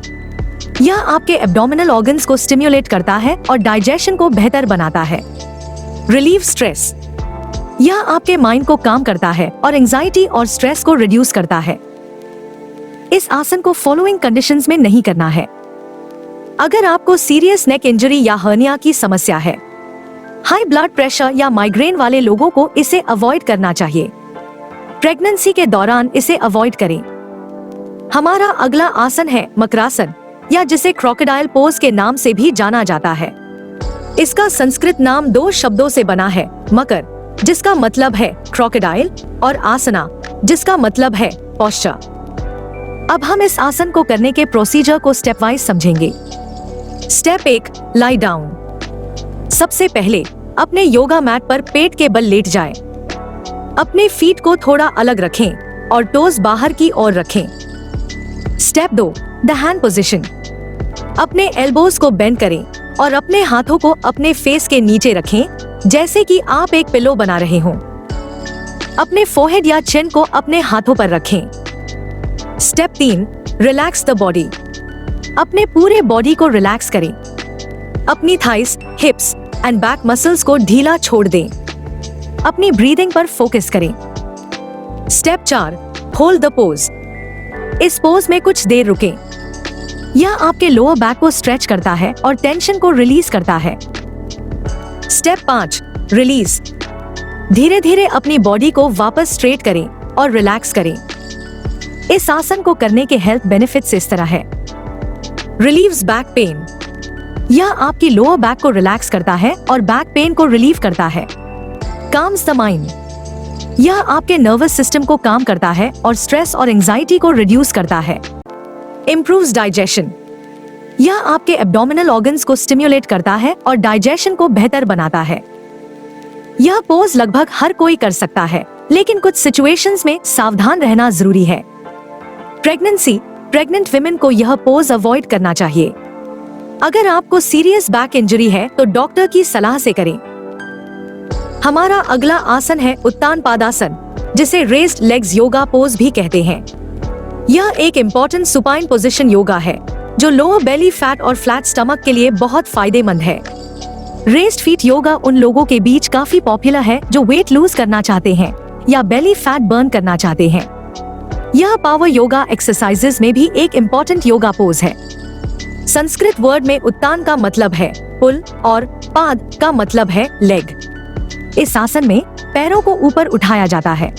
यह आपके एब्डोमिनल ऑर्गन्स को स्टिम्युलेट करता है और डाइजेशन को बेहतर बनाता है। रिलीव स्ट्रेस, यह आपके माइंड को काम करता है और एंजाइटी और स्ट्रेस को रिड्यूस करता है। इस आसन को फॉलोइंग कंडीशंस में नहीं करना है। अगर आपको सीरियस नेक इंजरी या हर्निया की समस्या है, हाई ब्लड प्रेशर या माइग्रेन वाले लोगों को इसे अवॉइड करना चाहिए। प्रेगनेंसी के दौरान इसे अवॉइड करें। हमारा अगला आसन है मकरासन, या जिसे क्रोकोडाइल पोज के नाम से भी जाना जाता है। इसका संस्कृत नाम 2 शब्दों से बना है, मकर जिसका मतलब है क्रोकोडाइल और आसना जिसका मतलब है पोस्चर। अब हम इस आसन को करने के प्रोसीजर को स्टेप वाइज समझेंगे। Step 1, lie down. सबसे पहले अपने योगा मैट पर पेट के बल लेट जाएं। अपने फीट को थोड़ा अलग रखें और टोज बाहर की ओर रखें। Step 2, the hand position. अपने एल्बोज को बेंड करें और अपने हाथों को अपने फेस के नीचे रखें, जैसे कि आप एक पिलो बना रहे हों। अपने फोरहेड या चिन को अपने हाथों पर रखें। Step 3, relax the body. अपने पूरे बॉडी को रिलैक्स करें। अपनी थाइस, हिप्स एंड बैक मसल्स को ढीला छोड़ दें। अपनी ब्रीदिंग पर फोकस करें। Step 4, hold the pose. इस पोज में कुछ देर रुकें। यह आपके लोअर बैक को स्ट्रेच करता है और टेंशन को रिलीज करता है। Step 5, release. धीरे धीरे अपनी बॉडी को वापस स्ट्रेट करें और रिलैक्स करें। इस आसन को करने के हेल्थ बेनिफिट्स इस तरह है। रिलीव्स बैक पेन, यह आपकी लोअर बैक को रिलैक्स करता है और बैक पेन को रिलीव करता है। काम्स द माइंड, यह आपके नर्वस सिस्टम को काम करता है और स्ट्रेस और एंजाइटी को रिड्यूस करता है। इम्प्रूव्स डाइजेशन, यह आपके एब्डोमिनल ऑर्गन्स को स्टिम्युलेट करता है और डाइजेशन को बेहतर बनाता है। यह पोज लगभग हर कोई कर सकता है, लेकिन कुछ सिचुएशंस में सावधान रहना जरूरी है। प्रेग्नेंट विमेन को यह पोज अवॉइड करना चाहिए। अगर आपको सीरियस बैक इंजरी है तो डॉक्टर की सलाह से करें। हमारा अगला आसन है उत्तान पादासन, जिसे रेज्ड लेग्स योगा पोज भी कहते हैं। यह एक इम्पोर्टेंट सुपाइन पोजीशन योगा है जो लोअर बेली फैट और फ्लैट स्टमक के लिए बहुत फायदेमंद है। रेस्ड फीट योगा उन लोगों के बीच काफी पॉपुलर है जो वेट लूज करना चाहते हैं या बेली फैट बर्न करना चाहते हैं। यह पावर योगा एक्सरसाइजेज में भी एक इम्पोर्टेंट योगा पोज है। संस्कृत वर्ड में उत्तान का मतलब है पुल और पाद का मतलब है लेग। इस आसन में पैरों को ऊपर उठाया जाता है,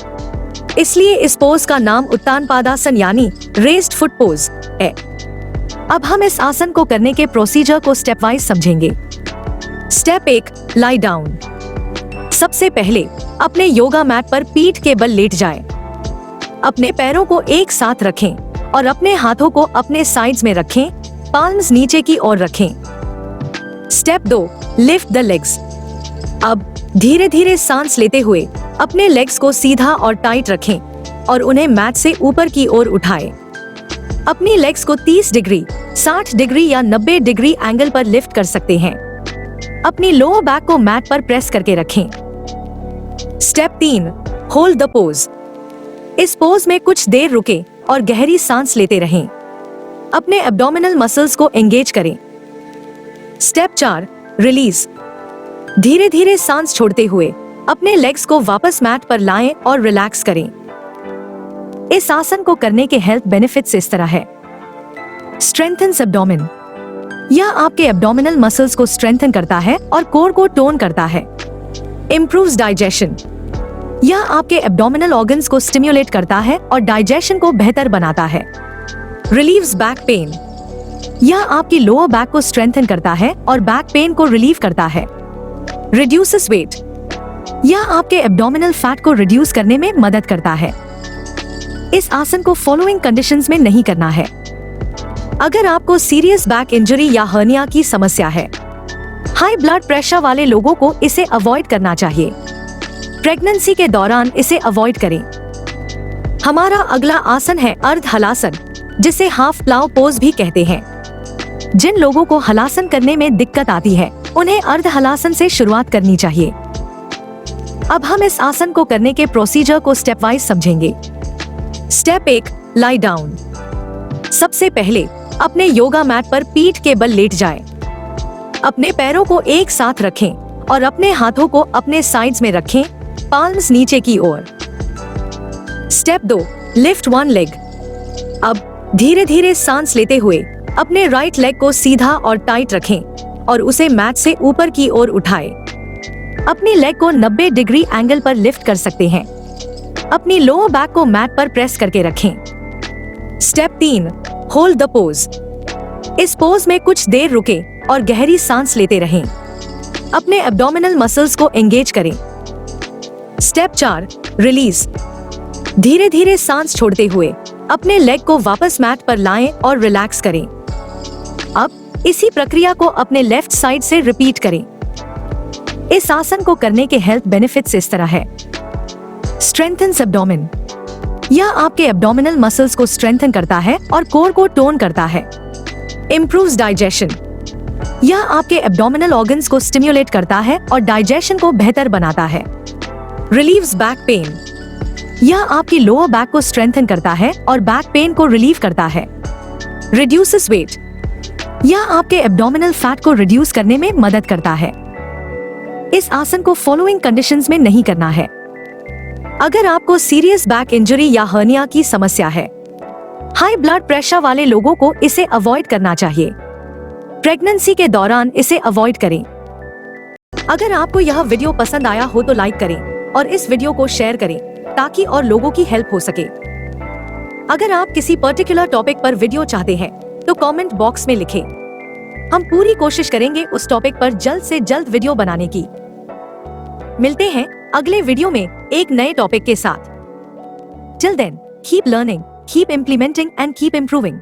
इसलिए इस पोज का नाम उत्तान पादासन यानी रेस्ड फुट पोज है। अब हम इस आसन को करने के प्रोसीजर को स्टेप वाइज समझेंगे। Step 1, lie down. सबसे पहले अपने योगा मैट पर पीठ के बल लेट जाएं। अपने पैरों को एक साथ रखें और अपने हाथों को अपने साइड्स में रखें, पाल्म्स नीचे की ओर रखें। Step 2, lift the legs. अब धीरे धीरे सांस लेते हुए अपने लेग्स को सीधा और टाइट रखें और उन्हें मैट से ऊपर की ओर उठाएं। अपनी लेग्स को 30 डिग्री, 60 डिग्री या 90 डिग्री एंगल पर लिफ्ट कर सकते हैं। अपनी लोअर बैक को मैट पर प्रेस करके रखें। Step 3, hold the pose. इस पोज में कुछ देर रुकें और गहरी सांस लेते रहें। अपने एब्डोमिनल मसल्स को एंगेज करें। Step 4, release. धीरे धीरे सांस छोड़ते हुए अपने लेग्स को वापस मैट पर लाएं और रिलैक्स करें। इस आसन को करने के हेल्थ बेनिफिट्स इस तरह है। Strengthens abdomen. यह आपके एब्डोमिनल मसल्स को स्ट्रेंथन करता है और कोर को टोन करता है। Improves digestion. यह आपके एब्डोमिनल ऑर्गन्स को स्टिम्युलेट करता है और डाइजेशन को बेहतर बनाता है। Relieves back pain. यह आपकी लोअर बैक को स्ट्रेंथन करता है और बैक पेन को रिलीव करता है। Reduces weight. यह आपके एब्डोमिनल फैट को रिड्यूस करने में मदद करता है। इस आसन को फॉलोइंग कंडीशंस में नहीं करना है। अगर आपको सीरियस बैक इंजरी या हर्निया की समस्या है, हाई ब्लड प्रेशर वाले लोगों को इसे अवॉइड करना चाहिए। प्रेगनेंसी के दौरान इसे अवॉइड करें। हमारा अगला आसन है अर्ध हलासन, जिसे हाफ प्लाव पोज भी कहते हैं। जिन लोगों को हलासन करने में दिक्कत आती है, उन्हें अर्ध हलासन से शुरुआत करनी चाहिए। अब हम इस आसन को करने के प्रोसीजर को स्टेप वाइज समझेंगे। Step 1, lie down. सबसे पहले अपने योगा मैट पर पीठ के बल लेट जाएं। अपने पैरों को एक साथ रखें और अपने हाथों को अपने साइड्स में रखें, पाल्म्स नीचे की ओर। Step 2, lift one leg. अब धीरे धीरे सांस लेते हुए अपने राइट लेग को सीधा और टाइट रखें और उसे मैट से ऊपर की ओर उठाएं। अपनी लेग को 90 डिग्री एंगल पर लिफ्ट कर सकते हैं। अपनी लोअर बैक को मैट पर प्रेस करके रखें। Step 3, hold the pose. इस पोज में कुछ देर रुकें और गहरी सांस लेते रहें। अपने एब्डोमिनल मसल्स को एंगेज करें। Step 4, release. धीरे धीरे सांस छोड़ते हुए अपने लेग को वापस मैट पर लाएं और रिलैक्स करें। अब इसी प्रक्रिया को अपने लेफ्ट साइड से रिपीट करें। इस आसन को करने के हेल्थ बेनिफिट्स इस तरह है। Strengthens abdomen. यह आपके एब्डोमिनल मसल्स को स्ट्रेंथन करता है और कोर को टोन करता है। Improves digestion. यह आपके एब्डोमिनल ऑर्गन्स को स्टिम्युलेट करता है और डाइजेशन को बेहतर बनाता है। Relieves back pain. यह आपकी लोअर बैक को स्ट्रेंथन करता है और बैक पेन को रिलीव करता है। Reduces weight. यह आपके एब्डोमिनल फैट को रिड्यूस करने में मदद करता है। इस आसन को फॉलोइंग कंडीशंस में नहीं करना है। अगर आपको सीरियस बैक इंजरी या हर्निया की समस्या है, हाई ब्लड प्रेशर वाले लोगों को इसे अवॉइड करना चाहिए। प्रेगनेंसी के दौरान इसे अवॉइड करें। अगर आपको यह वीडियो पसंद आया हो तो लाइक करें और इस वीडियो को शेयर करें ताकि और लोगों की हेल्प हो सके। अगर आप किसी पर्टिकुलर टॉपिक पर वीडियो चाहते हैं तो कमेंट बॉक्स में लिखें। हम पूरी कोशिश करेंगे उस टॉपिक पर जल्द से जल्द वीडियो बनाने की। मिलते हैं अगले वीडियो में एक नए टॉपिक के साथ। Till then, keep learning, keep implementing and keep improving.